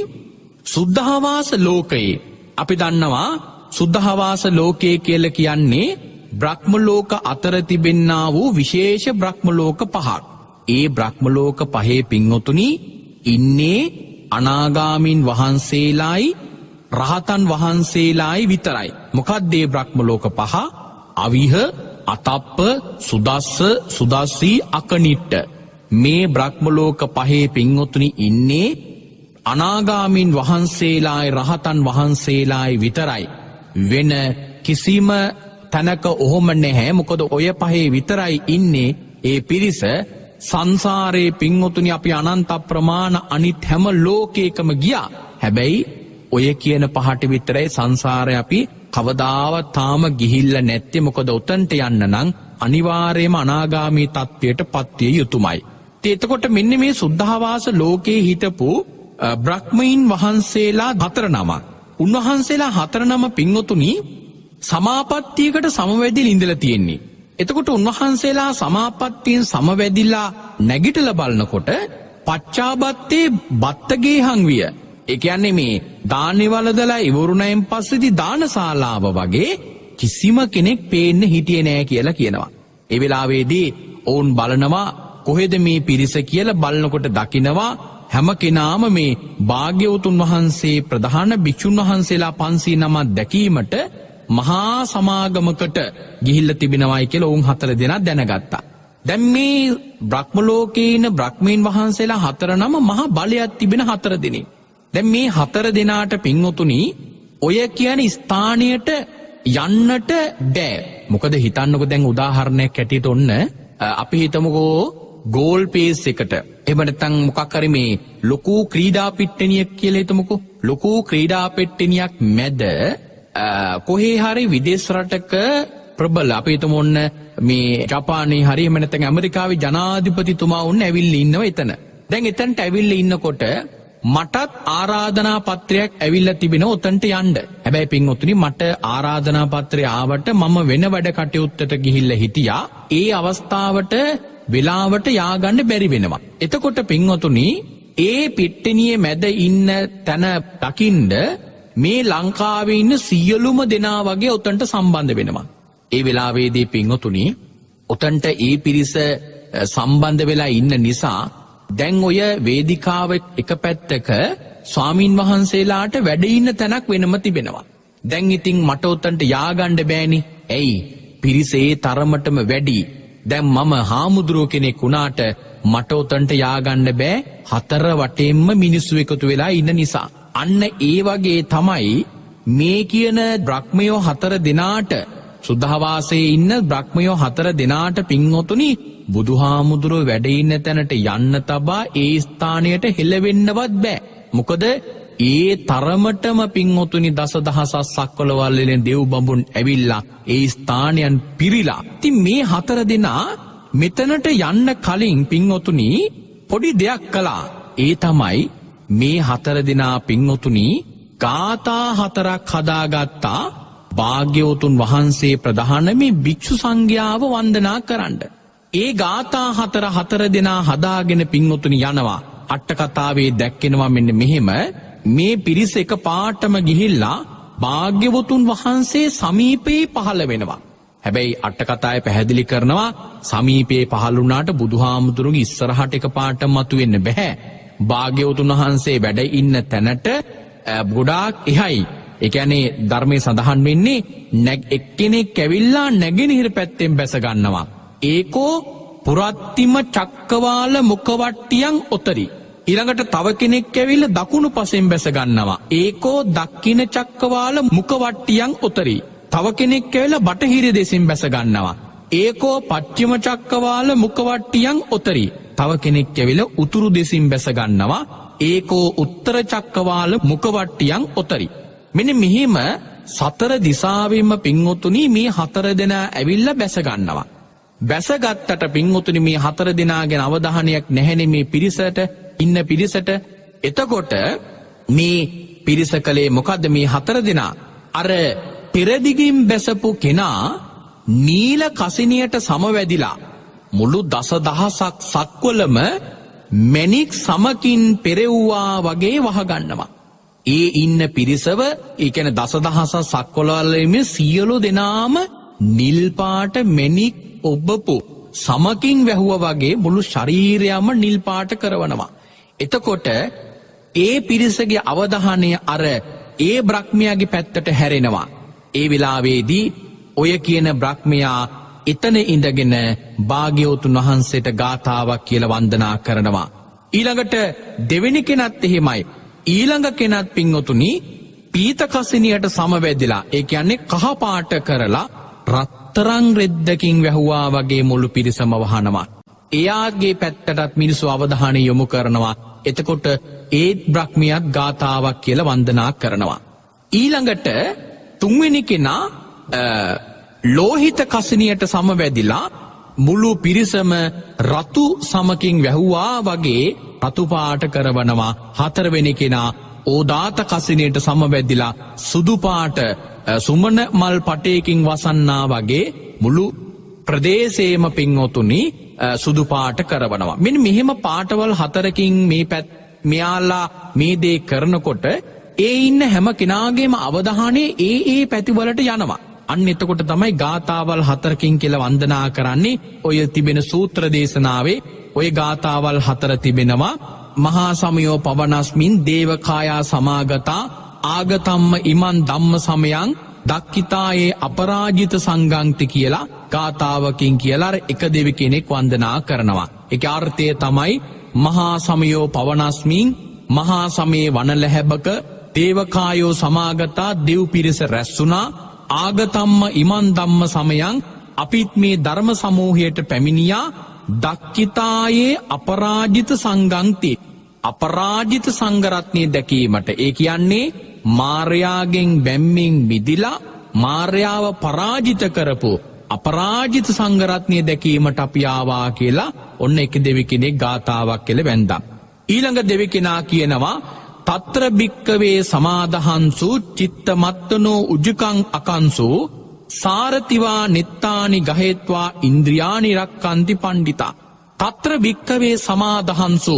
[SPEAKER 1] සුද්ධාවාස ලෝකයේ අපි දන්නවා සුද්ධාවාස ලෝකයේ කියලා කියන්නේ බ්‍රහ්ම ලෝක අතර තිබෙන්නා වූ විශේෂ බ්‍රහ්ම ලෝක පහක්. ඒ බ්‍රහ්ම ලෝක පහේ පින්වතුනි ඉන්නේ අනාගාමින් වහන්සේලායි රහතන් වහන්සේලායි විතරයි. මොකක්ද මේ බ්‍රහ්ම ලෝක පහ? අවිහ, අතප්ප, සුදස්ස, සුදස්සී, අකනිට්ට. මේ බ්‍රහ්ම ලෝක පහේ පින්වතුනි ඉන්නේ අනාගාමින් වහන්සේලායි රහතන් වහන්සේලායි විතරයි. වෙන කිසිම තැනක ඔහොම නැහැ. මොකද ඔය පහේ විතරයි ඉන්නේ ඒ පිරිස. සංසාරේ පින්වතුනි අපි අනන්ත ප්‍රමාණ අනිත් හැම ලෝකයකම ගියා. හැබැයි ඔය කියන පහට විතරයි සංසාරේ අපි කවදාවත් තාම ගිහිල්ලා නැත්තේ. මොකද උතන්ට යන්න නම් අනිවාර්යයෙන්ම අනාගාමී තත්වයට පත්විය යුතුමයි. එතකොට මෙන්න මේ සුද්ධාවාස ලෝකේ හිටපු බ්‍රහ්මීන් වහන්සේලා 4 නමක්. උන්වහන්සේලා 4 නම පින්වතුනි සමාපත්තියකට සමවැදිලා ඉඳලා තියෙන්නේ. එතකොට උන්වහන්සේලා සමාපත්තියෙන් සමවැදිලා නැගිටලා බලනකොට පච්චාබත්තේ බත්තගේහං විය. ඒ කියන්නේ මේ දානෙවලදලා ඉවරුණයින් පස්සේදී දානශාලාව වගේ කිසිම කෙනෙක් පේන්න හිටියේ නෑ කියලා කියනවා. ඒ වෙලාවේදී ඔවුන් බලනවා කොහෙද මේ පිරිස කියලා බලනකොට දකිනවා හැම කෙනාම මේ භාග්‍යවතුන් වහන්සේ ප්‍රධාන භික්ෂුන් වහන්සේලා 500 නමක් දැකීමට මහා සමාගමකට ගිහිල්ලා තිබෙනවායි කියලා ඔවුන් 4 දෙනා දැනගත්තා. දැන් මේ බ්‍රහ්ම ලෝකේ ඉන්න බ්‍රහ්මීන් වහන්සේලා 4 නම මහා බලයක් තිබෙන 4 දෙනෙක්. දැන් මේ 4 දෙනාට පින්වතුනි ඔය කියන ස්ථානයට යන්නට බෑ. මොකද හිතන්නකෝ දැන් උදාහරණයක් ඇටියට ඔන්න අපි හිතමුකෝ ගෝල් පේස් එකට එහෙම නැත්නම් මොකක් හරි මේ ලොකු ක්‍රීඩා පිට්ටනියක් කියලා හිතමුකෝ. ලොකු ක්‍රීඩා පිට්ටනියක් මැද කොහේ හරි විදේශ රටක ප්‍රබල අපි හිතමු ඔන්න මේ ජපානයේ හරි එහෙම නැත්නම් ඇමරිකාවේ ජනාධිපතිතුමා වුණ ඇවිල්ලා ඉන්නවා එතන. දැන් එතනට ඇවිල්ලා ඉන්නකොට මටත් ආරාධනා පත්‍රයක් ඇවිල්ලා තිබෙනවා උතන්ට යන්න. හැබැයි පින්වතුනි මට ආරාධනා පත්‍රය ආවට මම වෙන වැඩ කටයුත්තට ගිහිල්ලා හිටියා. ඒ අවස්ථාවට වෙලාවට යාගන්න බැරි වෙනවා. එතකොට පින්වතුනි ඒ පිට්ටනියේ මැද ඉන්න තැන දකින්ද මේ ලංකාවේ ඉන්න සියලුම දෙනා වගේ උතන්ට සම්බන්ධ වෙනවා. ඒ වෙලාවේදී පින්වතුනි උතන්ට ඒ පිරිස සම්බන්ධ වෙලා ඉන්න නිසා දැන් ඔය වේදිකාව එක පැත්තක ස්වාමින් වහන්සේලාට වැඩ ඉන්න තැනක් වෙනම තිබෙනවා. දැන් ඉතින් මට උතන්ට ය아가න්න බෑනේ. ඇයි? පිරිස ඒ තරමටම වැඩි. දැන් මම හාමුදුරුව කෙනෙක් වුණාට මට උතන්ට ය아가න්න බෑ. 4 වටේම මිනිස්සු එකතු වෙලා ඉන්න නිසා. අන්න ඒ වගේ තමයි මේ කියන බ්‍රහ්මයෝ 4 දෙනාට සුද්ධාවාසයේ ඉන්න බ්‍රහ්මයෝ 4 දෙනාට පින්වතුනි බුදුහාමුදුරුව වැඩ ඉන්න තැනට යන්න තබා ඒ ස්ථානයට හෙළවෙන්නවත් බෑ. මොකද ඒ තරමටම පින්වතුනි දසදහසක් සක්වලවල් වලින් දෙව් බඹුන් ඇවිල්ලා ඒ ස්ථානයන් පිරීලා. ඉතින් මේ 4 දෙනා මෙතනට යන්න කලින් පින්වතුනි පොඩි දෙයක් කළා. ඒ තමයි මේ 4 දෙනා පින්වතුනි ගාථා 4ක් හදාගත්තා භාග්‍යවතුන් වහන්සේ ප්‍රධාන මේ භික්ෂු සංඝයාව වන්දනා කරන්න. ඒ ගාථා 4 දෙනා හදාගෙන පින්වතුනි යනවා. අට කතාවේ දැක්කෙනවා මෙන්න මෙහෙම මේ පිරිස එක පාටම ගිහිල්ලා භාග්‍යවතුන් වහන්සේ සමීපේ පහළ වෙනවා. හැබැයි අට කතාවේ පැහැදිලි කරනවා සමීපේ පහළ වුණාට බුදුහාමුදුරුගේ ඉස්සරහට එක පාටම මතුවෙන්න බෑ. භාග්‍යවතුන් වහන්සේ වැඩ ඉන්න තැනට ගොඩාක් එහයි. ඒ කියන්නේ ධර්මයේ සඳහන් වෙන්නේ එක්කෙනෙක් ඇවිල්ලා නැගෙනහිර පැත්තෙන් බැස ගන්නවා. ඒකෝ පුරත්තිම චක්කවාල මුඛවට්ටියන් ඔතරි. ඊළඟට තව කෙනෙක් ඇවිල්ලා දකුණු පසෙන් බැස ගන්නවා. ඒකෝ දක්ඛින චක්කවාල මුඛවට්ටියන් ඔතරි. තව කෙනෙක් ඇවිල්ලා බටහිර දෙසින් බැස ගන්නවා. ඒකෝ පච්චිම චක්කවාල මුඛවට්ටියන් ඔතරි. තව කෙනෙක් ඇවිල්ලා උතුරු දෙසින් බැස ගන්නවා. ඒකෝ උත්තර චක්කවාල මුඛවට්ටියන් ඔතරි. මෙන්න මෙහිම 4 දිසාවෙන්ම පින්වතුනි මේ 4 දෙනා ඇවිල්ලා බැස ගන්නවා. බැසගත්තට පින්වතුනි මේ 4 දෙනාගෙන අවධානයක් නැහැනේ මේ පිරිසට ඉන්න පිරිසට. එතකොට මේ පිරිස කලේ මොකද්ද මේ 4 දෙනා අර පෙරදිගින් බැසපු කෙනා නීල කසිනියට සමවැදිලා මුළු දසදහසක් සක්වලම මැණික් සමකින් පෙරෙව්වා වගේ වහගන්නවා. ඒ ඉන්න පිරිසව ඒ කියන්නේ දසදහසක් සක්වලවල සියලු දෙනාම නිල් පාට මැණික් ඔබපු සමකින් වැහුවා වගේ මුළු ශරීරයම නිල් පාට කරවනවා. එතකොට ඒ පිරිසගේ අවධානය අර ඒ බ්‍රහ්මයාගේ පැත්තට හැරෙනවා. ඒ වෙලාවේදී ඔය කියන බ්‍රහ්මයා එතන ඉඳගෙන භාග්‍යවතුන් වහන්සේට ගාථාවක් කියලා වන්දනා කරනවා. ඊළඟට දෙවෙනි කෙනත් එහෙමයි. ඊළඟ කෙනත් පින්වතුනි පීත කසිනියට සමවැදිලා ඒ කියන්නේ කහ පාට කරලා රත්තරන් රෙද්දකින් වැහුවා වගේ මුළු පිරිසම වහනවා. එයාගේ පැත්තටත් මිනිස්සු අවධානය යොමු කරනවා. එතකොට ඒ බ්‍රහ්මියත් ගාථාවක් කියලා වන්දනා කරනවා. ඊළඟට තුන්වෙනි කෙනා ලෝහිත කසිනියට සමවැදිලා මුළු පිරිසම රතු සමකින් වැහුවා වගේ රතු පාට කරවනවා. හතරවෙනි කෙනා ඕදාත කසිනියට සමවැදිලා සුදු පාට සුමන මල් පටයකින් වසන්නා වගේ මුළු ප්‍රදේශයේම පින්වතුනි සුදු පාට කරවනවා. මෙන්න මෙහෙම පාටවල් 4කින් මෙයාලා මේ දේ කරනකොට ඒ ඉන්න හැම කෙනාගේම අවධානය ඒ පැතිවලට යනවා. අන්න එතකොට තමයි ගාථාවල් 4කින් කියලා වන්දනා කරන්නේ. ඔය තිබෙන සූත්‍ර දේශනාවේ ඔය ගාථාවල් 4 තිබෙනවා. මහා සමයෝ පවනස්මින් දේවකායා සමාගතා ආගතම්ම ඉමන් ධම්ම සමයං දක්ඛිතායේ අපරාජිත සංගංති කියලා ගාථාවකින් කියලා එක දෙවි කෙනෙක් වන්දනා කරනවා. ඒකේ අර්ථය තමයි මහා සමයෝ පවනස්මින් මහා සමයේ වනලැහැබක දේවකායෝ සමාගතා දෙව් පිරිස රැස්ුණා ආගතම්ම ඉමන් ධම්ම සමයං අපිත් මේ ධර්ම සමූහයට පැමිණියා දක්ඛිතායේ අපරාජිත සංගංති අපරාජිත සංඝරත්නය දැකීමට. ඒ කියන්නේ මාර්යාගෙන් බැම්මින් මිදිලා මාර්යාව පරාජිත කරපු අපරාජිත සංඝරත්නය දැකීමට අපි ආවා කියලා ඔන්න එක දෙවි කෙනෙක් ගාථාවක් කියලා වැන්දා. ඊළඟ දෙවි කෙනා කියනවා తත්‍ර භික්කවේ සමාදහන්සු චිත්තමත්තනෝ උජුකං අකංසු සාරතිවා නිත්තානි ගහෙත්වා ඉන්ද්‍රියානි රක්칸ති පණ්ඩිතා. తත්‍ර භික්කවේ සමාදහන්සු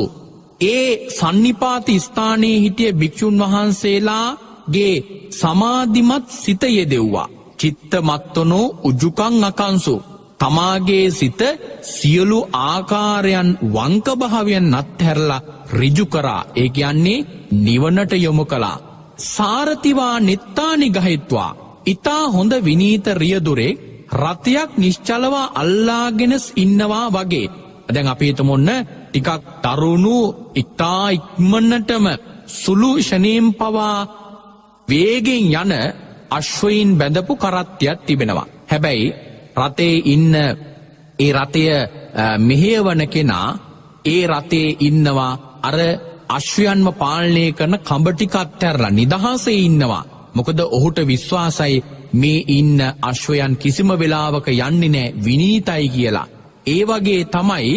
[SPEAKER 1] ඒ සන්නිපාති ස්ථානයේ හිටිය භික්ෂුන් වහන්සේලාගේ සමාධිමත් සිත යෙදෙව්වා. චිත්තමත්තනෝ උජුකං අකංසු තමාගේ සිත සියලු ආකාරයන් වංක භාවයන් අත්හැරලා ඍජු කරා. ඒ කියන්නේ නිවනට යොමු කළා. සාරතිවා නිත්තානි ගහිත්වා ඊතා හොඳ විනීත රියදුරේ රතයක් නිශ්චලව අල්ලාගෙන ඉන්නවා වගේ. දැන් අපි හිතමු ඔන්න ටිකක් තරුණු ඊතා ඉක්මනටම සුළු ෂණීම් පවා වේගෙන් යන අශ්වයින් බැඳපු කරත්තයක් තිබෙනවා. හැබැයි රතේ ඉන්න ඒ රතය මෙහෙයවන කෙනා ඒ රතේ ඉන්නවා අර අශ්වයන්ව පාලනය කරන කඹ ටික අත්හැරලා නිදහසේ ඉන්නවා. මොකද ඔහුට විශ්වාසයි මේ ඉන්න අශ්වයන් කිසිම වෙලාවක යන්නේ නැහැ විනීතයි කියලා. ඒ වගේ තමයි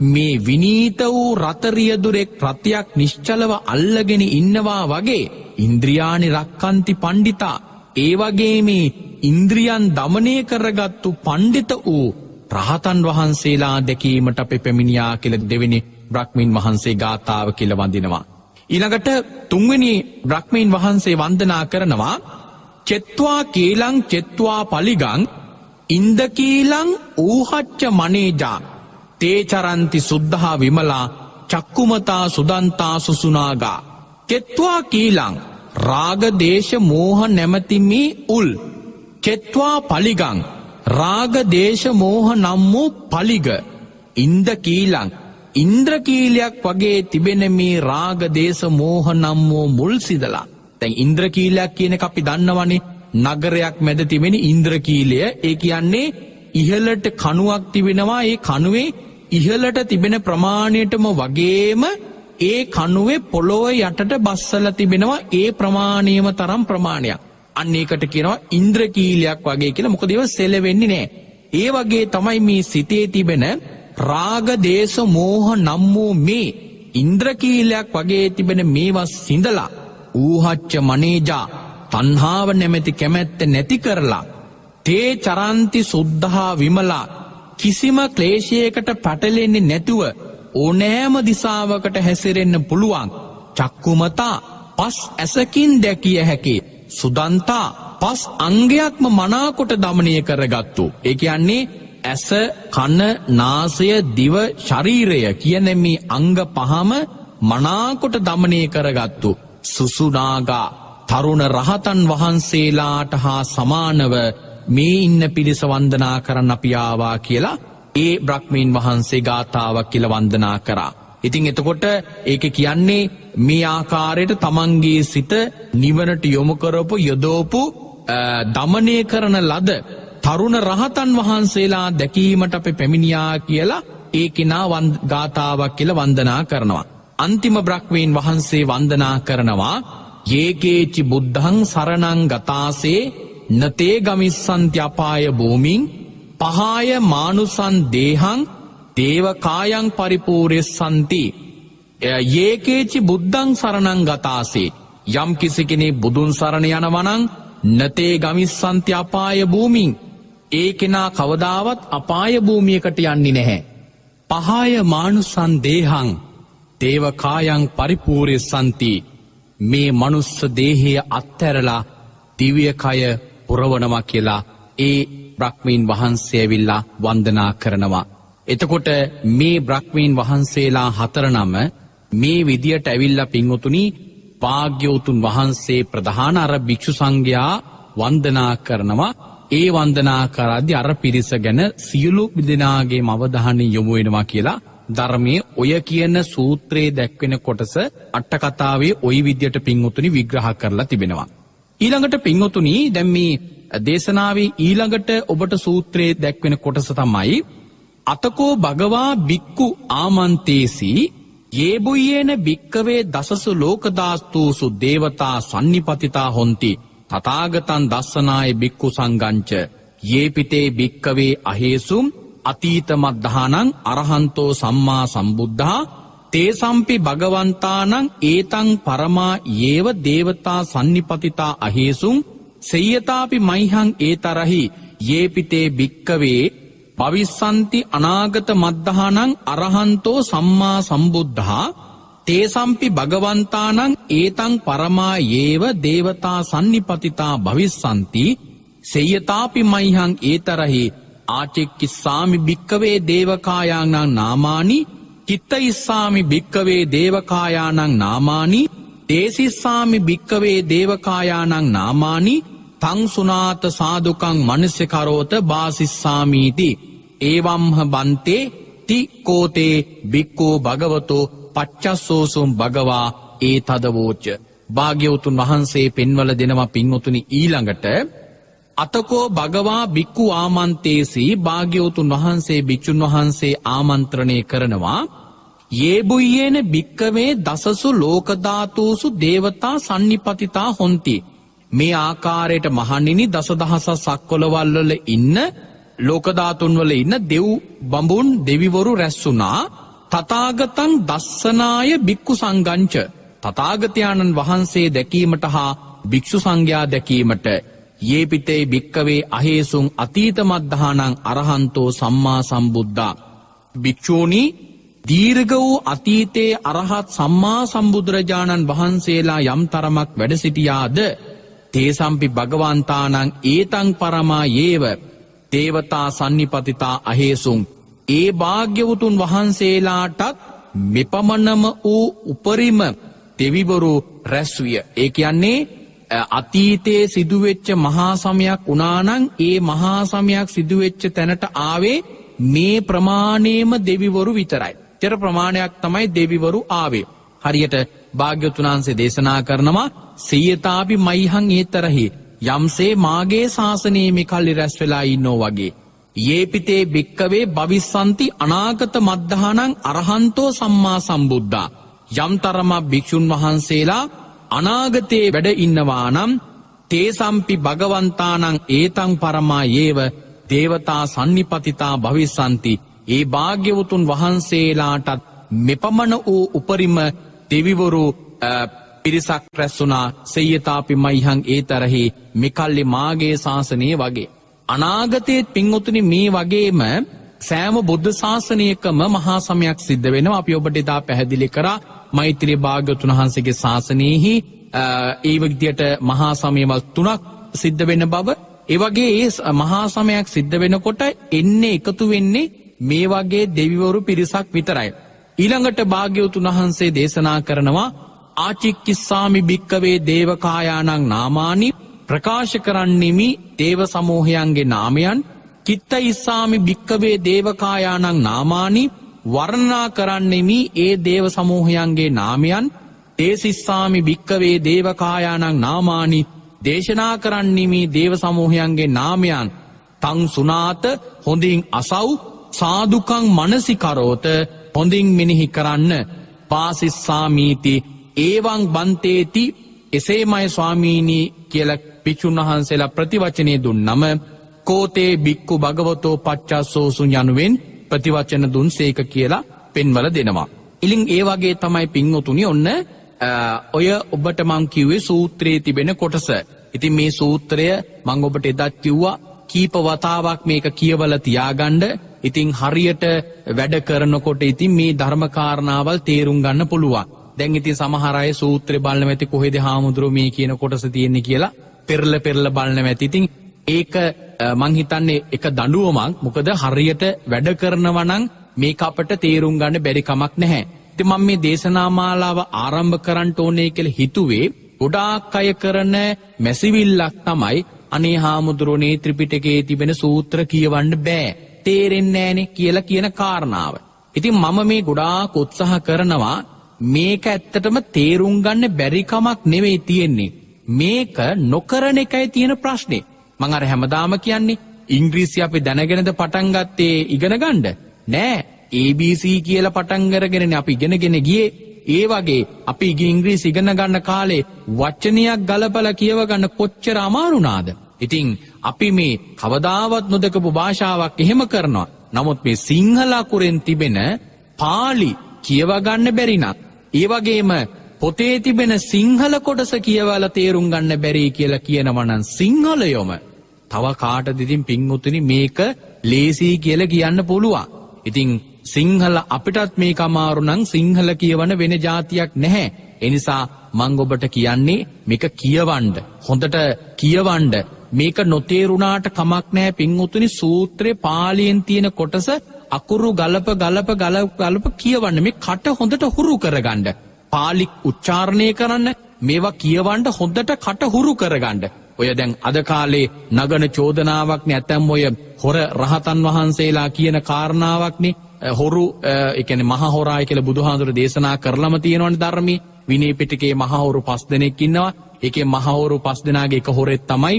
[SPEAKER 1] මේ විනීත වූ රතරියදුරෙක් රතයක් නිශ්චලව අල්ලගෙන ඉන්නවා වගේ ඉන්ද්‍රියානි රක්칸ති පණ්ඩිතා. ඒ වගේ මේ ඉන්ද්‍රියන් දමනය කරගත්තු පණ්ඩිත වූ රහතන් වහන්සේලා දැකීමට අප පැමිණියා කියලා දෙවෙනි බ්‍රහ්මීන් වහන්සේ ගාථාව කියලා වඳිනවා. ඊළඟට තුන්වෙනි බ්‍රහ්මීන් වහන්සේ වන්දනා කරනවා චෙත්වා කීලං චෙත්වා පලිගං ඉන්දකීලං ඌහච්ච මනේජා තේචරන්ති සුද්ධා විමලා චක්කුමතා සුදන්තා සුසුනාගා. චෙත්වා කීලං රාග දේශ මෝහ නැමැති මේ උල් චෙත්වා පලිගං රාග දේශ මෝහ නම් වූ පලිග ඉන්දකීලං ඉන්ද්‍රකීලයක් වගේ තිබෙන මේ රාග දේශ මෝහ නම් වූ මුල් සිදලා. දැන් ඉන්ද්‍රකීලයක් කියන එක අපි දන්නවනේ නගරයක් මැද තිබෙන ඉන්ද්‍රකීලය. ඒ කියන්නේ ඉහළට කණුවක් තිබෙනවා. ඒ කණුවේ ඉහළට තිබෙන ප්‍රමාණයටම වගේම ඒ කණුවේ පොළොව යටට බස්සලා තිබෙනවා ඒ ප්‍රමාණයම තරම් ප්‍රමාණයක්. අන්න ඒකට කියනවා ඉන්ද්‍රකීලයක් වගේ කියලා. මොකද ඒව සෙලවෙන්නේ නැහැ. ඒ වගේ තමයි මේ සිතේ තිබෙන රාග දේශ මෝහ නම් වූ මේ ඉන්ද්‍රකීලයක් වගේ තිබෙන මේවා සිඳලා ඌහච්ච මනේජා තණ්හාව නැමැති කැමැත්ත නැති කරලා තේ චරන්ති සුද්ධා විමලා කිසිම ක්ලේශයකට පැටලෙන්නේ නැතුව ඕනෑම දිසාවකට හැසිරෙන්න පුළුවන් චක්කුමතා පස් ඇසකින් දැකිය හැකි සුදන්තා පස් අංගයක්ම මනාකොට දමනය කරගත්තු. ඒ කියන්නේ ඇස කන නාසය දිව ශරීරය කියන මේ අංග පහම මනාකොට දමනය කරගත්තු සුසුනාගා තරුණ රහතන් වහන්සේලාට හා සමානව මේ ඉන්න පිරිස වන්දනා කරන්න අපි ආවා කියලා ඒ බ්‍රහ්මීන් වහන්සේ ගාථාවක් කියලා වන්දනා කරා. ඉතින් එතකොට ඒක කියන්නේ මේ ආකාරයට තමන්ගේ සිත නිවනට යොමු කරපු යොදවපු දමනය කරන ලද තරුණ රහතන් වහන්සේලා දැකීමට අපි පැමිණියා කියලා ඒ කෙනා ගාථාවක් කියලා වන්දනා කරනවා. අන්තිම බ්‍රහ්මීන් වහන්සේ වන්දනා කරනවා යේකේචි බුද්ධං සරණං ගතාසේ නතේ ගමිස්සන්ති අපාය භූමින් පහාය මානුසං දේහං දේවකායං පරිපූර්යස්සන්ති. යේකේචි බුද්ධං සරණං ගතාසේ යම් කිසි කෙනෙක් බුදුන් සරණ යනවා නම් නතේ ගමිස්සන්ති අපාය භූමින් ඒ කෙනා කවදාවත් අපාය භූමියකට යන්නේ නැහැ. පහාය මානුසං දේහං දේවකායං පරිපූර්යස්සන්ති මේ මනුස්ස දේහය අත්හැරලා දිව්‍ය කය පුරවනවා කියලා ඒ බ්‍රහ්මීන් වහන්සේ ඇවිල්ලා වන්දනා කරනවා. එතකොට මේ බ්‍රහ්මීන් වහන්සේලා හතර නම මේ විදියට ඇවිල්ලා පින්වතුනි භාග්‍යවතුන් වහන්සේ ප්‍රධාන අර භික්ෂු සංඝයා වන්දනා කරනවා. ඒ වන්දනා කරද්දී අර පිරිස ගැන සියලු දෙනාගේම අවධානය යොමු වෙනවා කියලා ධර්මයේ ඔය කියන සූත්‍රයේ දැක්වෙන කොටස අට කතාවේ ওই විදියට පින්වතුනි විග්‍රහ කරලා තිබෙනවා. ඊළඟට පින්වතුනි දැන් මේ දේශනාවේ ඊළඟට ඔබට සූත්‍රයේ දැක්වෙන කොටස තමයි අතකෝ භගවා බික්කු ආමන්තේසි යේබුයේන බික්කවේ දසසු ලෝකදාස්තුසු දේවතා සන්නිපතිතා හොಂತಿ තථාගතං දස්සනාය බික්කු සංගංච යේපිතේ බික්කවේ අහේසුම් අතීත මද්ධානං අරහන්තෝ සම්මා සම්බුද්ධා තේසම්පි භගවන්තානං ඒතං පරමා යේව දේවතා සන්නිපතිතා අහේසුම් සේයතාපි මයිහං ඒතරහි යේපිතේ බික්කවේ භවිස්සන්ති අනාගත මද්ධානං අරහන්තෝ සම්මා සම්බුද්ධා තේසම්පි භගවන්තානං ඒතං පරමා යේව දේවතා සන්නිපතිතා භවිස්සන්ති සේයතාපි මයිහං ඒතරහි ආචෙක්කිස්සාමි භික්කවේ දේවකායානං නාමානි චිත්තයිස්සාමි භික්කවේ දේවකායානං නාමානි තේසිස්සාමි භික්කවේ දේවකායානං නාමානි තං සුනාත සාදුකං මනස්ස කරෝත බාසිස්සාමීති ඒවම්හ බන්තේ ති කෝතේ භික්කෝ භගවතෝ පච්චස්සෝසුම් භගවා ඒ තදවෝච. භාග්‍යවතුන් වහන්සේ පෙන්වල දෙනවා පින්වතුනි ඊළඟට අතකෝ භගවා බික්කු ආමන්තේසි භාග්‍යවතුන් වහන්සේ භික්ෂුන් වහන්සේ ආමන්ත්‍රණය කරනවා යේබුයේන භික්කවේ දසසු ලෝකධාතුසු දේවතා සන්නිපතිතා හොන්ති. මේ ආකාරයට මහණෙනි දසදහසක් සක්වලවල් වල ඉන්න ලෝකධාතුන් වල ඉන්න දෙව් බඹුන් දෙවිවරු රැස් වුණා. තථාගතං දස්සනාය භික්ඛු සංඝංච. තථාගතයන්න් වහන්සේ දැකීමට හා භික්ෂු සංඝයා දැකීමට. යේපිතේ භික්කවේ අහේසුං අතීත මද්ධානං අරහන්තෝ සම්මා සම්බුද්ධා. භික්ෂූනි දීර්ඝ වූ අතීතයේ අරහත් සම්මා සම්බුදුරජාණන් වහන්සේලා යම් තරමක් වැඩ සිටියාද තේසම්පි භගවන්තානං ඒතං පරමා යේව දේවතා සන්නිපතිතා අහේසුං. ඒ භාග්‍යවතුන් වහන්සේලාටත් මෙපමණම වූ උපරිම දෙවිවරු රැස්විය. ඒ කියන්නේ අතීතයේ සිදුවෙච්ච මහා සමයක් වුණානං ඒ මහා සමයක් සිදුවෙච්ච තැනට ආවේ මේ ප්‍රමාණයම දෙවිවරු විතරයි. තෙර ප්‍රමාණයක් තමයි දෙවිවරු ආවේ. හරියට භාග්‍යවතුන් වහන්සේ දේශනා කරනවා සියතාපි මයිහං ඒතරහි යම්සේ මාගේ ශාසනයේ මේ කල්ලි රැස් වෙලා ඉන්නෝ වගේ. යේපිතේ භික්කවේ භවිස්සන්ති අනාගත මද්ධානං අරහන්තෝ සම්මා සම්බුද්ධා. යම් තරමක් භික්ෂුන් වහන්සේලා අනාගතයේ වැඩ ඉන්නවා නම් තේසම්පි භගවන්තානං ඒතං පරමා යේව දේවතා සන්නිපතිතා භවිස්සන්ති. ඒ භාග්‍යවතුන් වහන්සේලාටත් මෙපමණ වූ උපරිම දෙවිවරු පිරිසක් රැස් වුණා සයතාපි මයිහං ඒතරහි මෙකල්ලි මාගේ ශාසනයේ වගේ. අනාගතයේත් පින්වතුනි මේ වගේම සෑම බුද්ධ ශාසනයකම මහා සමයක් සිද්ධ වෙනවා. අපි ඔබට ඉතා පැහැදිලි කරා මෛත්‍රී භාග්‍යවතුන් වහන්සේගේ ශාසනයෙහි ඒ විදියට මහා සමයවල් 3ක් සිද්ධ වෙන බව. ඒ වගේ ඒ මහා සමයක් සිද්ධ වෙනකොට එන්නේ එකතු වෙන්නේ මේ වගේ දෙවිවරු පිරිසක් විතරයි. ඊළඟට භාග්‍යවතුන් වහන්සේ දේශනා කරනවා ආචික්කිස්සාමි භික්කවේ දේවකායානං නාමානි ප්‍රකාශ කරන්නෙමි දේව සමූහයන්ගේ නාමයන්. කිත්ත ඉස්සාමි භික්කවේ දේවකායානං නාමානි වර්ණනා කරන්නෙමි ඒ දේව සමූහයන්ගේ නාමයන්. දේසිස්සාමි භික්කවේ දේවකායානං නාමානි දේශනා කරන්නෙමි දේව සමූහයන්ගේ නාමයන්. තං සුනාත හොඳින් අසව් සාදුකං මනසිකරෝත හොඳින් මෙනෙහි කරන්න. පාසිස්සාමීති ඒවං බන්තේති එසේමයි ස්වාමීනී කියලා භික්ෂුන් වහන්සේලා ප්‍රතිවචනය දුන්නම කෝතේ බික්කු භගවතෝ පච්චස්සෝසු යනුවෙන් ප්‍රතිවචන දුන් සේක කියලා පෙන්වල දෙනවා. ඉලින් ඒ වගේ තමයි පින්වතුනි ඔන්න ඔය ඔබට මං කිව්වේ සූත්‍රයේ තිබෙන කොටස. ඉතින් මේ සූත්‍රය මං ඔබට එදත් කිව්වා කීප වතාවක් මේක කියවලා තියාගන්න. ඉතින් හරියට වැඩ කරනකොට ඉතින් මේ ධර්ම කාරණාවල් තේරුම් ගන්න පුළුවන්. දැන් ඉතින් සමහර අය සූත්‍රය බලන්න ඇති කොහෙද හාමුදුරුවෝ මේ කියන කොටස තියෙන්නේ කියලා පෙරල බලන්න ඇති. ඉතින් ඒක මං හිතන්නේ එක දඬුවමක්. මොකද හරියට වැඩ කරනවා නම් මේක අපට තේරුම් ගන්න බැරි කමක් නැහැ. ඉතින් මම මේ දේශනා මාලාව ආරම්භ කරන්න ඕනේ කියලා හිතුවේ ගොඩාක් අය කරන මැසිවිල්ලක් තමයි අනේ හාමුදුරුවනේ ත්‍රිපිටකයේ තිබෙන සූත්‍ර කියවන්න බෑ තේරෙන්නේ නැහනේ කියලා කියන කාරණාව. ඉතින් මම මේ ගොඩාක් උත්සාහ කරනවා මේක ඇත්තටම තේරුම් ගන්න බැරි කමක් නෙවෙයි තියෙන්නේ. මේක නොකරන එකයි තියෙන ප්‍රශ්නේ. මං අර හැමදාම කියන්නේ ඉංග්‍රීසි අපි දැනගෙනද පටන් ගත්තේ ඉගෙන ගන්න නෑ. ABC කියලා පටන් අරගෙනනේ අපි ඉගෙනගෙන ගියේ. ඒ වගේ අපි ඉංග්‍රීසි ඉගෙන ගන්න කාලේ වචනයක් ගලපලා කියව ගන්න කොච්චර අමාරුනාද. ඉතින් අපි මේ කවදාවත් නොදකපු භාෂාවක් එහෙම කරනවා. නමුත් මේ සිංහල අකුරෙන් තිබෙන පාලි කියව ගන්න බැරි නම් ඒ වගේම පොතේ තිබෙන සිංහල කොටස කියවලා තේරුම් ගන්න බැරි කියලා කියනවා නම් සිංහලයොම තව කාටද ඉතින් පින්වතුනි මේක ලේසි කියලා කියන්න පුළුවන්. ඉතින් සිංහල අපිටත් මේක අමාරු නම් සිංහල කියවන වෙන જાතියක් නැහැ. ඒ නිසා මම ඔබට කියන්නේ මේක කියවන්න. හොඳට කියවන්න. මේක නොතේරුණාට කමක් නැහැ පින්වතුනි. සූත්‍රේ පාලියෙන් තියෙන කොටස අකුරු ගලප කියවන්න. මේ කට හොඳට හුරු කරගන්න. පාලි උච්චාරණය කරන්න. මේවා කියවන්න හොඳට කට හුරු කරගන්න. ඔය දැන් අද කාලේ නගන චෝදනාවක් නේ ඇතම් ඔය හොර රහතන් වහන්සේලා කියන කාරණාවක්නේ. හොරු ඒ කියන්නේ මහා හොරායි කියලා බුදුහාඳුර දේශනා කරලම තියෙනවනේ ධර්මයේ. විනය පිටකේ මහා හොරු 5 දෙනෙක් ඉන්නවා. ඒකේ මහා හොරු 5 දෙනාගේ එක හොරෙක් තමයි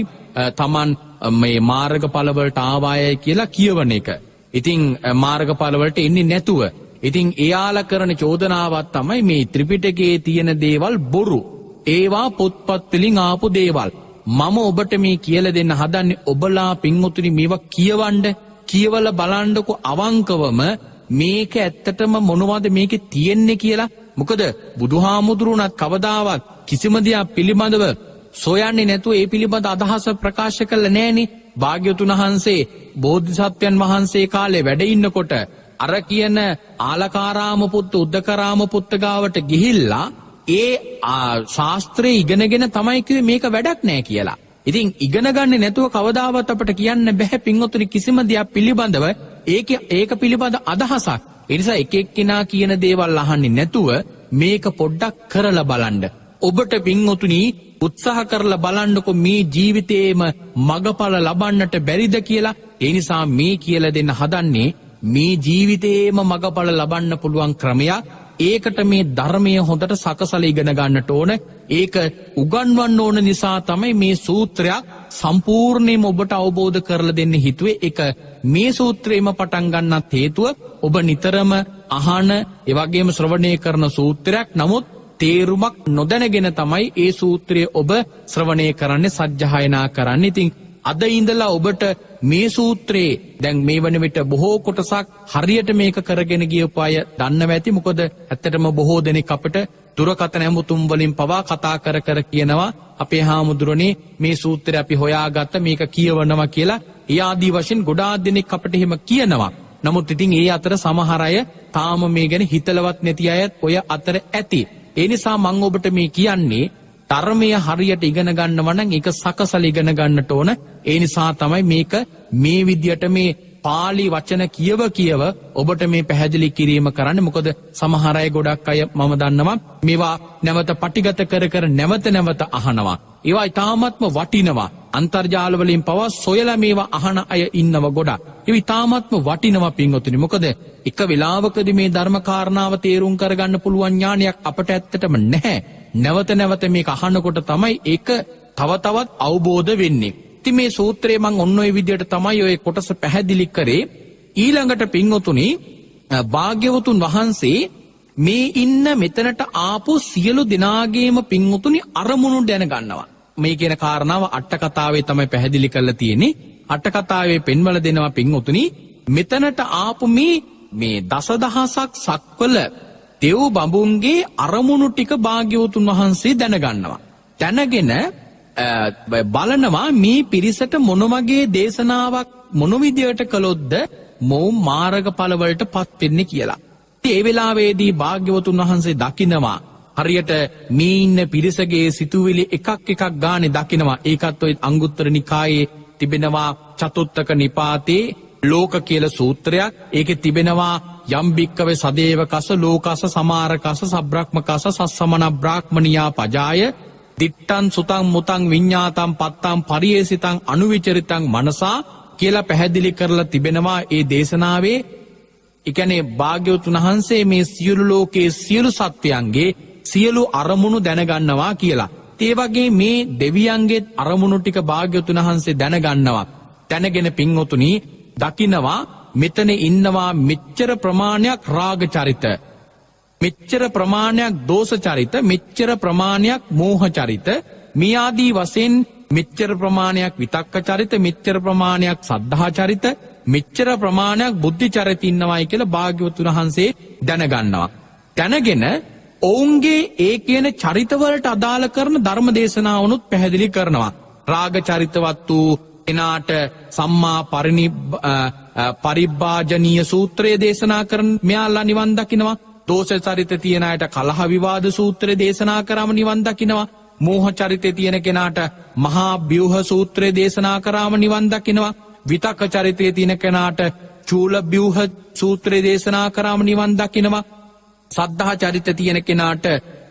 [SPEAKER 1] තමන් මේ මාර්ගඵල වලට ආවායයි කියලා කියවන එක. ඉතින් මාර්ගඵල වලට එන්නේ නැතුව ඉතින් එයාලා කරන චෝදනාවක් තමයි මේ ත්‍රිපිටකයේ තියෙන දේවල් බොරු. ඒවා පොත්පත් වලින් ආපු දේවල්. මම ඔබට මේ කියලා දෙන්න හදන්නේ ඔබලා පින්වතුනි මේවා කියවලා බලන්නකො අවංකවම මේක ඇත්තටම මොනවද මේකේ තියෙන්නේ කියලා. මොකද බුදුහාමුදුරුණත් කවදාවත් කිසිම දෙයක් පිළිබඳව සොයන්නේ නැතුව ඒ පිළිබඳ අදහස ප්‍රකාශ කළා නෑනේ. භාග්‍යවතුන් වහන්සේ බෝධිසත්වයන් වහන්සේ කාලේ වැඩ ඉන්නකොට අර කියන ආලකාරාම පුත්ත උද්දකරාම පුත්ත ගාවට ගිහිල්ලා ඒ ශාස්ත්‍රයේ ඉගෙනගෙන තමයි කිව්වේ මේක වැඩක් නෑ කියලා. ඉතින් ඉගෙන ගන්නේ නැතුව කවදාවත් අපට කියන්න බෑ පින්වතුනි කිසිම දෙයක් පිළිබඳව ඒක පිළිබඳ අදහසක්. ඒ නිසා එක එක්කෙනා කියන දේවල් අහන්නේ නැතුව මේක පොඩ්ඩක් කරලා බලන්න. ඔබට පින්වතුනි උත්සාහ කරලා බලන්නකො මේ ජීවිතේම මගඵල ලබන්නට බැරිද කියලා. ඒ නිසා මේ කියලා දෙන්න හදන්නේ මේ ජීවිතේම මගඵල ලබන්න පුළුවන් ක්‍රමයක්. ඒකට මේ ධර්මය හොඳට සකසලා ඉගෙන ගන්නට ඕන. ඒක උගන්වන්න ඕන නිසා තමයි මේ සූත්‍රයක් සම්පූර්ණයෙන්ම ඔබට අවබෝධ කරලා දෙන්න හිතුවේ. ඒක මේ සූත්‍රේම පටන් ගන්නත් හේතුව ඔබ නිතරම අහන ඒ වගේම ශ්‍රවණය කරන සූත්‍රයක්. නමුත් තේරුමක් නොදැනගෙන තමයි ඒ සූත්‍රය ඔබ ශ්‍රවණය කරන්නේ සජ්ජායනා කරන්නේ. ඉතින් අද ඉඳලා ඔබට මේ සූත්‍රයේ දැන් මේ වන විට බොහෝ කොටසක් හරියට මේක කරගෙන ගියපු අය දන්නව ඇති. මොකද ඇත්තටම බොහෝ දෙනෙක් අපිට දුරකථන ඇමතුම් වලින් පවා කතා කර කියනවා අපේ හාමුදුරනේ මේ සූත්‍රය අපි හොයාගත්ත මේක කියවනවා කියලා. ඒ ආදී වශයෙන් ගොඩාක් දෙනෙක් අපිට එහෙම කියනවා. නමුත් ඉතින් ඒ අතර සමහර අය තාම මේ ගැන හිතලවත් නැති අයත් ඔය අතර ඇති. ඒ නිසා මම ඔබට මේ කියන්නේ ධර්මය හරියට ඉගෙන ගන්නවා නම් ඒක සකසලා ඉගෙන ගන්නට ඕන. ඒ නිසා තමයි මේක මේ විදියට මේ පාලි වචන කියව ඔබට මේ පැහැදිලි කිරීම කරන්නේ. මොකද සමහර අය ගොඩක් අය මම දන්නවා මේවා නැවත පටිගත කර නැවත අහනවා. ඒවා ඉතාමත්ම වටිනවා. අන්තර්ජාල වලින් පවා සොයලා මේවා අහන අය ඉන්නව ගොඩක්. ඒ ඉතාමත්ම වටිනවා පින්වතුනි. මොකද එක වෙලාවකදී මේ ධර්ම කාරණාව තේරුම් කරගන්න පුළුවන් ඥානයක් අපට ඇත්තටම නැහැ. නැවත මේක අහනකොට තමයි ඒක තව තවත් අවබෝධ වෙන්නේ. ඉතින් මේ සූත්‍රයේ මම ඔන්න ඔය විදිහට තමයි ඔය කොටස පැහැදිලි කරේ. ඊළඟට පින්වතුනි භාග්‍යවතුන් වහන්සේ මේ ඉන්න මෙතනට ආපු සියලු දෙනාගේම පින්වතුනි අරමුණු දැනගන්නවා. මේ කියන කාරණාව අට කතාවේ තමයි පැහැදිලි කරලා තියෙන්නේ. අට කතාවේ පෙන්වල දෙනවා පින්වතුනි මෙතනට ආපු මේ දසදහසක් සක්වල දෙව් බඹුන්ගේ අරමුණු ටික භාග්‍යවතුන් වහන්සේ දැනගන්නවා. දැනගෙන බලනවා මේ පිරිසට මොන වගේ දේශනාවක් මොන විදියට කළොත්ද මොවුන් මාර්ගඵල වලට පත් වෙන්නේ කියලා. ඒ වෙලාවේදී භාග්‍යවතුන් වහන්සේ දකිනවා හරියට මේ ඉන්න පිරිසගේ සිතුවිලි එකක් ගානේ දකිනවා. ඒකත් ඔය අංගුත්තර නිකායේ තිබෙනවා චතුත්තක නිපාතේ ලෝක කියලා සූත්‍රයක්. ඒකේ තිබෙනවා යම් භික්කවේ සදේවකස ලෝකස සමාරකස සබ්‍රක්මකස සස්සමන බ්‍රාහ්මනියා පජාය දිට්ඨං සුතං මුතං විඤ්ඤාතං පත්තං පරියේසිතං අනුවිචරිතං මනසා කියලා පැහැදිලි කරලා තිබෙනවා ඒ දේශනාවේ. ඒ කියන්නේ භාග්‍යවතුන් වහන්සේ මේ සියලු ලෝකයේ සියලු සත්වයන්ගේ සියලු අරමුණු දැනගන්නවා කියලා. ඒ වගේ මේ දෙවියන්ගේ අරමුණු ටික භාග්‍යවතුන් වහන්සේ දැනගන්නවා. දැනගෙන පින්වතුනි දකින්නවා මෙතන ඉන්නවා මෙච්චර ප්‍රමාණයක් රාග චරිත, මෙච්චර ප්‍රමාණයක් දෝෂ චරිත, මෙච්චර ප්‍රමාණයක් මෝහ චරිත, මේ ආදී වශයෙන් මෙච්චර ප්‍රමාණයක් විතක්ක චරිත, මෙච්චර ප්‍රමාණයක් සද්ධා චරිත, මෙච්චර ප්‍රමාණයක් බුද්ධි චරිත ඉන්නවායි කියලා භාග්‍යවතුන් වහන්සේ දැනගන්නවා. දැනගෙන ඔවුන්ගේ ඒ කියන චරිතවලට අදාළ කරන ධර්ම දේශනාවනුත් පැහැදිලි කරනවා. රාග චරිතවත් වූ එනාට සම්මා පරිභාජනීය සූත්‍රය දේශනා කරන මෙයාලා නිවන් දකින්නවා. දෝෂ චරිත තියෙන අයට කලහ විවාද සූත්‍රය දේශනා කරාම නිවන් දකින්නවා. මෝහ චරිතය තියෙන කෙනාට මහා ව්‍යුහ සූත්‍රය දේශනා කරාම නිවන් දකින්නවා. විතක්ක චරිතය තියෙන කෙනාට චූල ව්‍යුහ සූත්‍රය දේශනා කරාම නිවන් දකින්නවා. සද්ධා චරිත තියෙන කෙනාට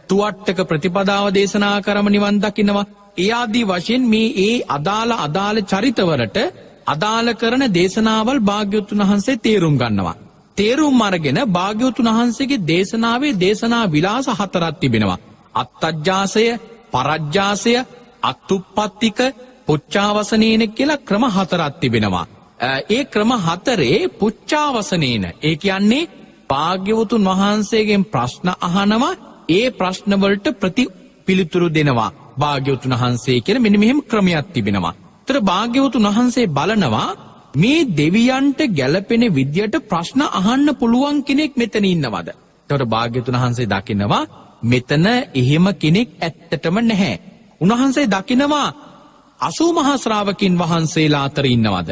[SPEAKER 1] තුවට්ටක ප්‍රතිපදාව දේශනා කරාම නිවන් දකින්නවා. ඒ ආදී වශයෙන් මේ ඒ අදාළ චරිතවලට අදාළ කරන දේශනාවල් භාග්‍යවතුන් වහන්සේ තේරුම් ගන්නවා. තේරුම් අරගෙන භාග්‍යවතුන් වහන්සේගේ දේශනාවේ දේශනා විලාස හතරක් තිබෙනවා. අත්තජ්ජාසය, පරජ්ජාසය, අත්තුප්පත්තික, පුච්චාවසනේන කියලා ක්‍රම හතරක් තිබෙනවා. ඒ ක්‍රම හතරේ පුච්චාවසනේන ඒ කියන්නේ භාග්‍යවතුන් වහන්සේගෙන් ප්‍රශ්න අහනවා, ඒ ප්‍රශ්න වලට පිළිතුරු දෙනවා භාග්‍යවතුන් වහන්සේ කියන මෙන්න මෙහෙම ක්‍රමයක් තිබෙනවා. ඒතර භාග්‍යවතුන් වහන්සේ බලනවා මේ දෙවියන්ට ගැළපෙන විදියට ප්‍රශ්න අහන්න පුළුවන් කෙනෙක් මෙතන ඉන්නවද? ඒතර භාග්‍යවතුන් වහන්සේ දකිනවා මෙතන එහෙම කෙනෙක් ඇත්තටම නැහැ. උන්වහන්සේ දකිනවා 80 මහා ශ්‍රාවකින් වහන්සේලා අතර ඉන්නවද?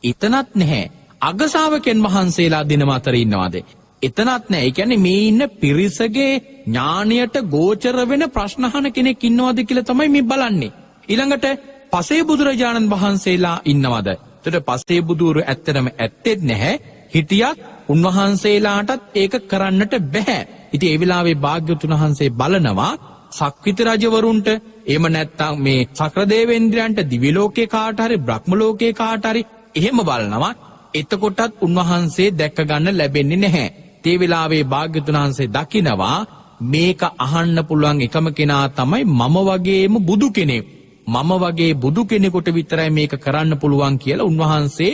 [SPEAKER 1] එතනත් නැහැ. අග ශ්‍රාවකයන් වහන්සේලා දිනම අතර ඉන්නවද? එතනත් නැහැ. ඒ කියන්නේ මේ ඉන්න පිරිසගේ ඥාණයට ගෝචර වෙන ප්‍රශ්න අහන කෙනෙක් ඉන්නවද කියලා තමයි මේ බලන්නේ. ඊළඟට පසේ බුදුරජාණන් වහන්සේලා ඉන්නවද? එතකොට පසේ බුදුරු ඇත්තටම ඇත්තෙත් නැහැ. හිටියත් උන්වහන්සේලාටත් ඒක කරන්නට බෑ. ඉතින් ඒ වෙලාවේ භාග්‍යවතුන් වහන්සේ බලනවා සක්විති රජවරුන්ට එහෙම නැත්නම් මේ සක්‍රදේවේන්ද්‍රයන්ට දිව්‍ය ලෝකේ කාට හරි බ්‍රහ්ම ලෝකේ කාට හරි එහෙම බලනවා. එතකොටත් උන්වහන්සේ දැක ගන්න ලැබෙන්නේ නැහැ. ඒ වෙලාවේ භාග්‍යවතුන් වහන්සේ දකිනවා මේක අහන්න පුළුවන් එකම කෙනා තමයි මම වගේම බුදු කෙනෙක්. මම වගේ බුදු කෙනෙකුට විතරයි මේක කරන්න පුළුවන් කියලා උන්වහන්සේ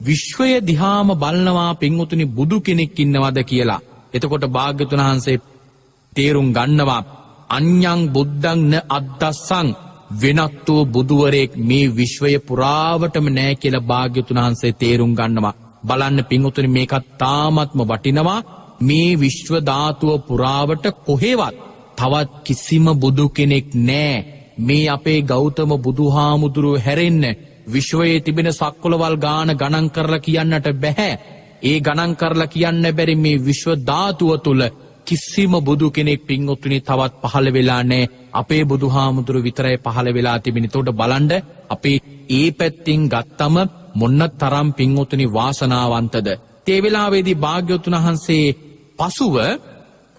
[SPEAKER 1] විශ්වය දිහාම බලනවා පින්වතුනි බුදු කෙනෙක් ඉන්නවද කියලා. එතකොට භාග්‍යවතුන් වහන්සේ තේරුම් ගන්නවා අඤ්ඤං බුද්ධං න අද්දස්සං වෙනත් වූ බුදුවරයෙක් මේ විශ්වය පුරාවටම නැහැ කියලා භාග්‍යවතුන් වහන්සේ තේරුම් ගන්නවා. බලන්න පින්වතුනි මේකත් තාමත්ම වටිනවා. මේ විශ්ව ධාතුව පුරාවට කොහෙවත් තවත් කිසිම බුදු කෙනෙක් නැහැ. මේ අපේ ගෞතම බුදුහාමුදුරුව හැරෙන්න විශ්වයේ තිබෙන සක්වලවල් ගාන ගණන් කරලා කියන්නට බෑ. ඒ ගණන් කරලා කියන්න බැරි මේ විශ්ව ධාතුව තුල කිසිම බුදු කෙනෙක් පින්වතුනි තවත් පහළ වෙලා නැහැ. අපේ බුදුහාමුදුරුව විතරයි පහළ වෙලා තිබෙන්නේ. ඒකට බලන්න අපේ ඒ පැත්තෙන් ගත්තම මොන්න තරම් පින්වතුනි වාසනාවන්තද. ඒ වෙලාවේදී භාග්‍යවතුන් වහන්සේ පසුව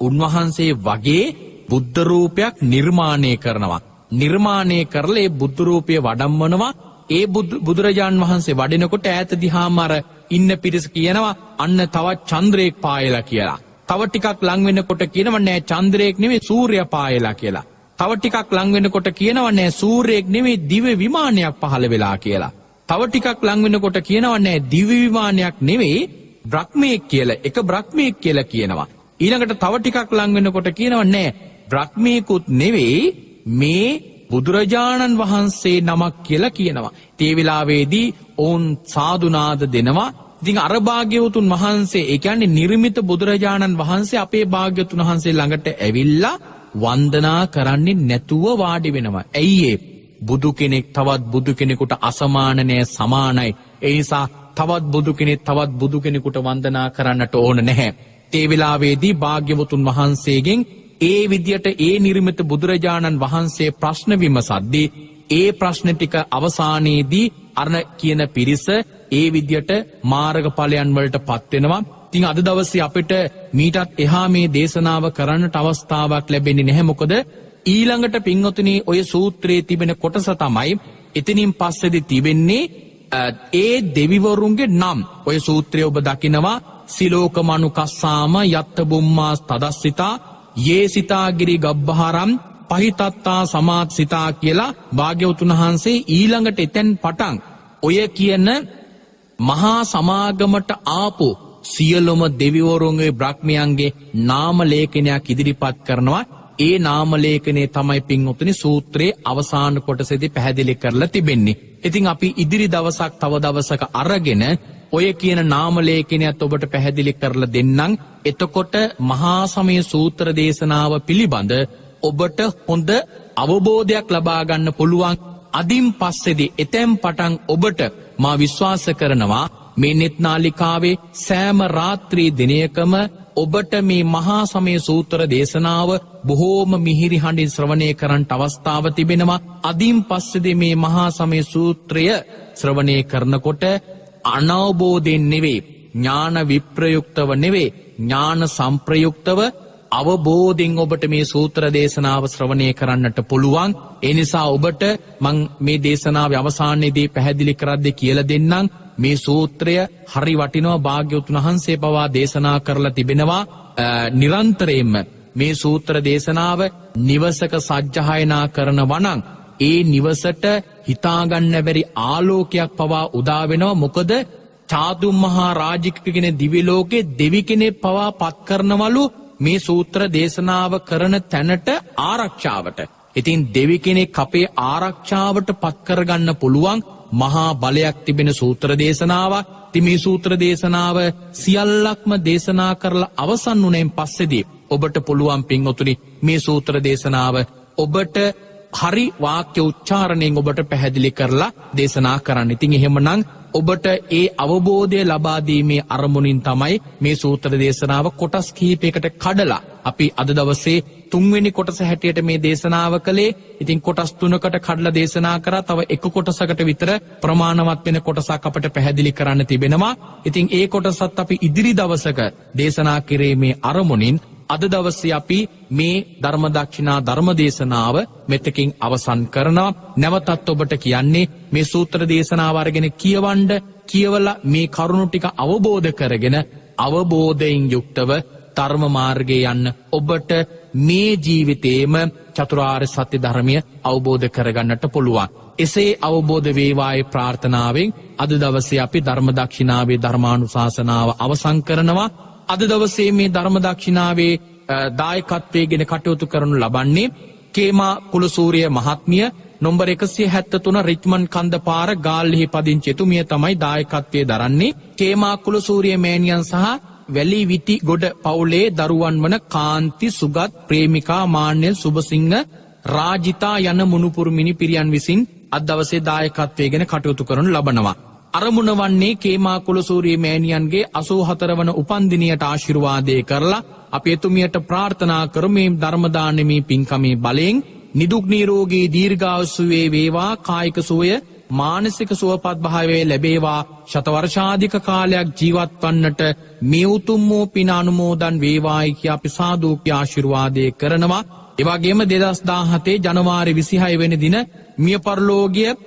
[SPEAKER 1] උන්වහන්සේ වගේ බුද්ධ රූපයක් නිර්මාණය කරනවා. නිර්මාණය කරලා ඒ බුද්ධ රූපය වඩම්වනවා. ඒ බුදුරජාන් වහන්සේ වඩිනකොට ඈත දිහාම අර ඉන්න පිරිස කියනවා අන්න තවත් චන්ද්‍රයෙක් පායලා කියලා. තව ටිකක් ලං වෙනකොට කියනවා නෑ චන්ද්‍රයෙක් නෙමෙයි සූර්යයා පායලා කියලා. තව ටිකක් ලං වෙනකොට කියනවා නෑ සූර්යයෙක් නෙමෙයි දිව්‍ය විමානයක් පහළ වෙලා කියලා. තව ටිකක් ලං වෙනකොට කියනවා නෑ දිව්‍ය විමානයක් නෙමෙයි බ්‍රහ්මයෙක් කියලා. එක බ්‍රහ්මයෙක් කියලා කියනවා. ඊළඟට තව ටිකක් ලං වෙනකොට කියනවා නෑ බ්‍රහ්මයෙකුත් නෙවෙයි මේ බුදුරජාණන් වහන්සේ නමක් කියලා කියනවා. ඒ වෙලාවේදී ඔවුන් සාදුනාද දෙනවා. ඉතින් අර භාග්‍යවතුන් වහන්සේ ඒ කියන්නේ නිර්මිත බුදුරජාණන් වහන්සේ අපේ භාග්‍යවතුන් වහන්සේ ළඟට ඇවිල්ලා වන්දනා කරන්නේ නැතුව වාඩි වෙනවා. ඇයි ඒ? බුදු කෙනෙක් තවත් බුදු කෙනෙකුට අසමාන නෑ සමානයි. ඒ නිසා තවත් බුදු කෙනෙක් තවත් බුදු කෙනෙකුට වන්දනා කරන්නට ඕන නැහැ. ඒ වෙලාවේදී භාග්‍යවතුන් වහන්සේගෙන් ඒ විදියට ඒ නිර්මිත බුදුරජාණන් වහන්සේ ප්‍රශ්න විමසද්දී ඒ ප්‍රශ්න ටික අවසානයේදී අර කියන පිරිස ඒ විදියට මාර්ගඵලයන් වලට පත් වෙනවා. ඉතින් අද දවසේ අපිට මීටත් එහා මේ දේශනාව කරන්නට අවස්ථාවක් ලැබෙන්නේ නැහැ. මොකද ඊළඟට පින්වතුනි ඔය සූත්‍රයේ තිබෙන කොටස තමයි එතනින් පස්සේදී තිබෙන්නේ ඒ දෙවිවරුන්ගේ නම්. ඔය සූත්‍රය ඔබ දකිනවා සිලෝකමනුකස්සාම යත්ත බුම්මා තදස්සිතා යේසිතාගිරි ගබ්බහාරම් පහිතත්තා සමාත්සිතා කියලා භාග්‍යවතුන් වහන්සේ ඊළඟට එතෙන් පටන් ඔය කියන මහා සමාගමට ආපු සියලුම දෙවිවරුන්ගේ බ්‍රහ්මයන්ගේ නාම ලේඛනයක් ඉදිරිපත් කරනවා. ඒ නාම ලේඛනේ තමයි පින්වතුනි සූත්‍රයේ අවසාන කොටසේදී පැහැදිලි කරලා තිබෙන්නේ. ඉතින් අපි ඉදිරි දවසක් තව දවසක අරගෙන ඔය කියන නාම ලේඛනයත් ඔබට පැහැදිලි කරලා දෙන්නම්. එතකොට මහා සමය සූත්‍ර දේශනාව පිළිබඳ ඔබට හොඳ අවබෝධයක් ලබා ගන්න පුළුවන්. අදින් පස්සේදී එතෙන් පටන් ඔබට මා විශ්වාස කරනවා මේ net නාලිකාවේ සෑම රාත්‍රී දිනයකම ඔබට මේ මහා සමය සූත්‍ර දේශනාව බොහෝම මිහිරි හඬින් ශ්‍රවණය කරන්නට අවස්ථාව තිබෙනවා. අදින් පස්සේදී මේ මහා සමය සූත්‍රය ශ්‍රවණය කරනකොට අනවබෝධයෙන් නෙවෙයි, ඥාන විප්‍රයුක්තව නෙවෙයි, ඥාන සංප්‍රයුක්තව අවබෝධයෙන් ඔබට මේ සූත්‍ර දේශනාව ශ්‍රවණය කරන්නට පුළුවන්. ඒ නිසා ඔබට මම මේ දේශනාවේ අවසානයේදී පැහැදිලි කරද්දී කියලා දෙන්නම් මේ සූත්‍රය හරි වටිනවා. භාග්‍යවතුන් වහන්සේ පවා දේශනා කරලා තිබෙනවා. නිරන්තරයෙන්ම මේ සූත්‍ර දේශනාව නිවසක සජ්ජායනා කරනවා නම් ඒ නිවසට හිතාගන්න බැරි ආලෝකයක් පවා උදා වෙනවා. මොකද චාතුම් මහා රාජික කෙනෙක් දිව්‍ය ලෝකේ දෙවි කෙනෙක් පවා පත් කරනවලු මේ සූත්‍ර දේශනාව කරන තැනට ආරක්ෂාවට. ඉතින් දෙවි කෙනෙක් අපේ ආරක්ෂාවට පත් කරගන්න පුළුවන් මහා බලයක් තිබෙන සූත්‍ර දේශනාවක්. ඉතින් මේ සූත්‍ර දේශනාව සියල්ලක්ම දේශනා කරලා අවසන් වුණෙන් පස්සේදී ඔබට පුළුවන් පින්වතුනි මේ සූත්‍ර දේශනාව ඔබට හරි වාක්‍ය උච්චාරණයෙන් ඔබට පැහැදිලි කරලා දේශනා කරන්න. ඉතින් එහෙමනම් ඔබට ඒ අවබෝධය ලබා දීමේ අරමුණින් තමයි මේ සූත්‍ර දේශනාව කොටස් කිහිපයකට කඩලා අපි අද දවසේ තුන්වෙනි කොටස හැටියට මේ දේශනාව කළේ. ඉතින් කොටස් තුනකට කඩලා දේශනා කරා. තව එක කොටසකට විතර ප්‍රමාණවත් වෙන කොටසක් අපට පැහැදිලි කරන්න තිබෙනවා. ඉතින් ඒ කොටසත් අපි ඉදිරි දවසක දේශනා කිරීමේ අරමුණින් අද දවසේ අපි මේ ධර්ම දක්ෂිනා ධර්ම දේශනාව මෙතකින් අවසන් කරනවා. නැවතත් ඔබට කියන්නේ මේ සූත්‍ර දේශනාව අරගෙන කියවලා මේ කරුණු ටික අවබෝධ කරගෙන අවබෝධයෙන් යුක්තව ධර්ම මාර්ගයේ යන්න ඔබට මේ ජීවිතේම චතුරාර්ය සත්‍ය ධර්මය අවබෝධ කරගන්නට පුළුවන්. එසේ අවබෝධ වේවායි ප්‍රාර්ථනාවෙන් අද දවසේ අපි ධර්ම දක්ෂිනාවේ ධර්මානුශාසනාව අවසන් කරනවා. අද දවසේ මේ ධර්ම දක්ෂිනාවේ දායකත්වයෙන් කටයුතු කරනු ලබන්නේ කේමා කුලසූරිය මහත්මිය නම්බර 173 රිච්මන්ඩ් කන්ද පාර ගාල්ලෙහි පදිංචි එතුමිය තමයි දායකත්වයේ දරන්නේ. කේමා කුලසූරිය මෑණියන් සහ වැලි විටි ගොඩ පවුලේ දරුවන් වන කාන්ති සුගත් ප්‍රේමිකා මාන්‍ය සුබසිංහ රාජිතා යන මුණුපුරු මිනිපිරියන් විසින් අද දවසේ දායකත්වයෙන් කටයුතු කරනු ලබනවා. අරමුණ වන්නේ කේමා කුලසූරිය මෑණියන්ගේ 84 වන උපන්දිනයට ආශිර්වාදේ කරලා අපි එතුමියට ප්‍රාර්ථනා කරමු මේ ධර්ම දානමේ පින්කමේ බලයෙන් නිදුක් නිරෝගී දීර්ඝායුෂ වේවා, කායික සුවය මානසික සුවපත් භාවය ලැබේවා, ශතවර්ෂාධික කාලයක් ජීවත් වන්නට මේ උතුම් වූ පින අනුමෝදන් වේවායි කියා අපි සාදු ආශිර්වාදේ කරනවා. ඒ වගේම 2017 ජනවාරි 26 වෙනි දින මිය පරලෝකීය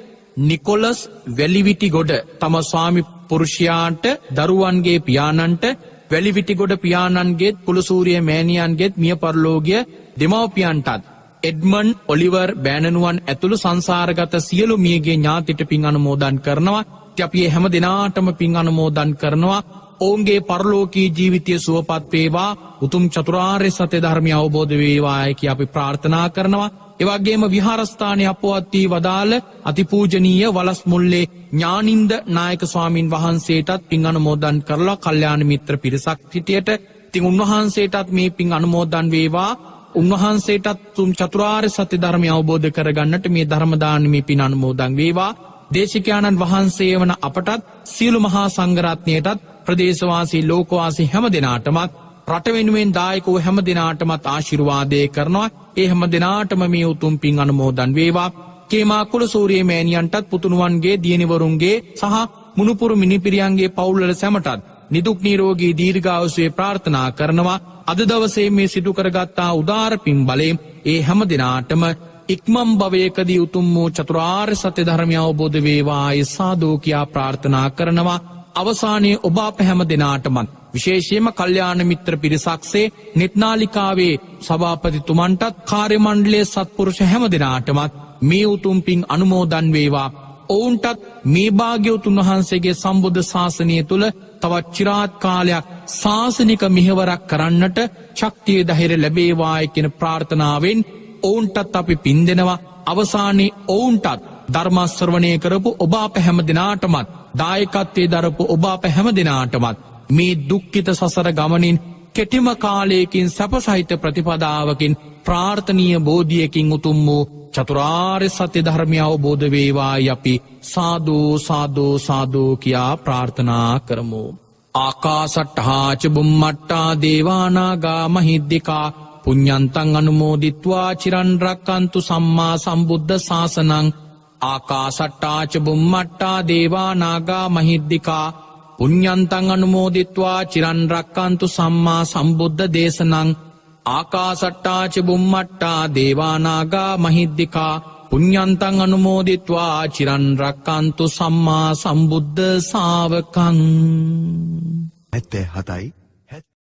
[SPEAKER 1] නිකොලස් වැලිවිටිගොඩ තම ස්වාමි පුරුෂයාට දරුවන්ගේ පියාණන්ට වැලිවිටිගොඩ පියාණන්ගේ කුලසූරිය මෑණියන්ගේ මිය පරලෝකීය දෙමව්පියන්ටත් එඩ්මන්ඩ් ඔලිවර් බෑනනුවන් ඇතුළු සංසාරගත සියලු මියගේ ඥාතිට පින් අනුමෝදන් කරනවා. අපි හැම දිනාටම පින් අනුමෝදන් කරනවා. ඔවුන්ගේ පරලෝකීය ජීවිතය සුවපත් වේවා, උතුම් චතුරාර්ය සත්‍ය ධර්මය අවබෝධ වේවායි කියා අපි ප්‍රාර්ථනා කරනවා. ඒ වගේම විහාරස්ථානයේ අපවත් වී වදාළ අතිපූජනීය වලස්මුල්ලේ ඥානින්ද නායක ස්වාමින් වහන්සේටත් පින් අනුමෝදන් කරලා කල්යාණ මිත්‍ර පිරිසක් සිටියට ඉතින් උන්වහන්සේටත් මේ පින් අනුමෝදන් වේවා. උන්වහන්සේටත් තුම් චතුරාර්ය සත්‍ය ධර්මය අවබෝධ කරගන්නට මේ ධර්ම දානමේ පින් අනුමෝදන් වේවා. දේශිකානන් වහන්සේ වන අපටත් සියලු මහා සංඝරත්නයටත් ප්‍රදේශවාසී ලෝකවාසී හැම දෙනාටමත් රට වෙනුවෙන් දායක වූ හැම දෙනාටමත් ආශිර්වාදේ කරනවා. ඒ හැම දෙනාටම මේ උතුම් පින් අනුමෝදන් වේවා. කේමා කුලසූරිය මෑණියන්ටත් පුතුණුවන්ගේ දියණිවරුන්ගේ සහ මුණුපුරු මිනිපිරියන්ගේ පවුල්වල සැමටත් නිදුක් නිරෝගී දීර්ඝායුෂය ප්‍රාර්ථනා කරනවා. අද දවසේ මේ සිදු කරගත්තා උදාර පින් බලයෙන් ඒ හැම දිනාටම ඉක්මම් භවයකදී උතුම් වූ චතුරාර්ය සත්‍ය ධර්මය අවබෝධ වේවායි සාදු කියා ප්‍රාර්ථනා කරනවා. අවසානයේ ඔබ අප හැම දිනාටම විශේෂයෙන්ම කල්යාණ මිත්‍ර පිරිසක්සේ නිත්නාලිකාවේ සභාපතිතුමන්ටත් කාර්ය මණ්ඩලයේ සත්පුරුෂ හැම දිනාටම මේ උතුම් පින් අනුමෝදන් වේවා. ඔවුන්ටත් මේ භාග්‍යවතුන් වහන්සේගේ සම්බුද්ධ ශාසනය තුල තවත් চিරාත් කාලයක් ශාසනික මෙහෙවරක් කරන්නට ශක්තිය ධෛර්ය ලැබේවායි කියන ප්‍රාර්ථනාවෙන් ඔවුන්ටත් අපි පින් දෙනවා. අවසානයේ ඔවුන්ටත් ධර්ම ශ්‍රවණය කරපු ඔබ අප හැම දිනාටමත් දායකත්වයේ දරපු ඔබ අප හැම දිනාටමත් මේ දුක්ඛිත සසර ගමනින් කෙටිම කාලයකින් සපසහිත ප්‍රතිපදාවකින් ප්‍රාර්ථනීය බෝධියකින් උතුම් වූ චතුරාර්ය සත්‍ය ධර්මය අවබෝධ වේවායි අපි සාදු සාදු සාදු කියා ප්‍රාර්ථනා කරමු. ආකාසට්ඨා ච බුම්මට්ඨා දේවානාගා මහිද්దికා පුඤ්ඤන්තං අනුමෝදිත්වා චිරන් රැක්කන්තු සම්මා සම්බුද්ධ ශාසනං. ආකාසට්ඨා ච බුම්මට්ඨා දේවානාගා මහිද්దికා පුඤ්ඤන්තං අනුමෝදිත්වා චිරන් රැක්කන්තු සම්මා සම්බුද්ධ දේශනං. ආකාසට්ඨා ච බුම්මට්ඨා දේවානාගා මහිද්దికා පුඤ්ඤන්තං අනුමෝදිත්වා චිරන් රැක්කන්තු සම්මා සම්බුද්ධ ශාවකං.
[SPEAKER 2] 77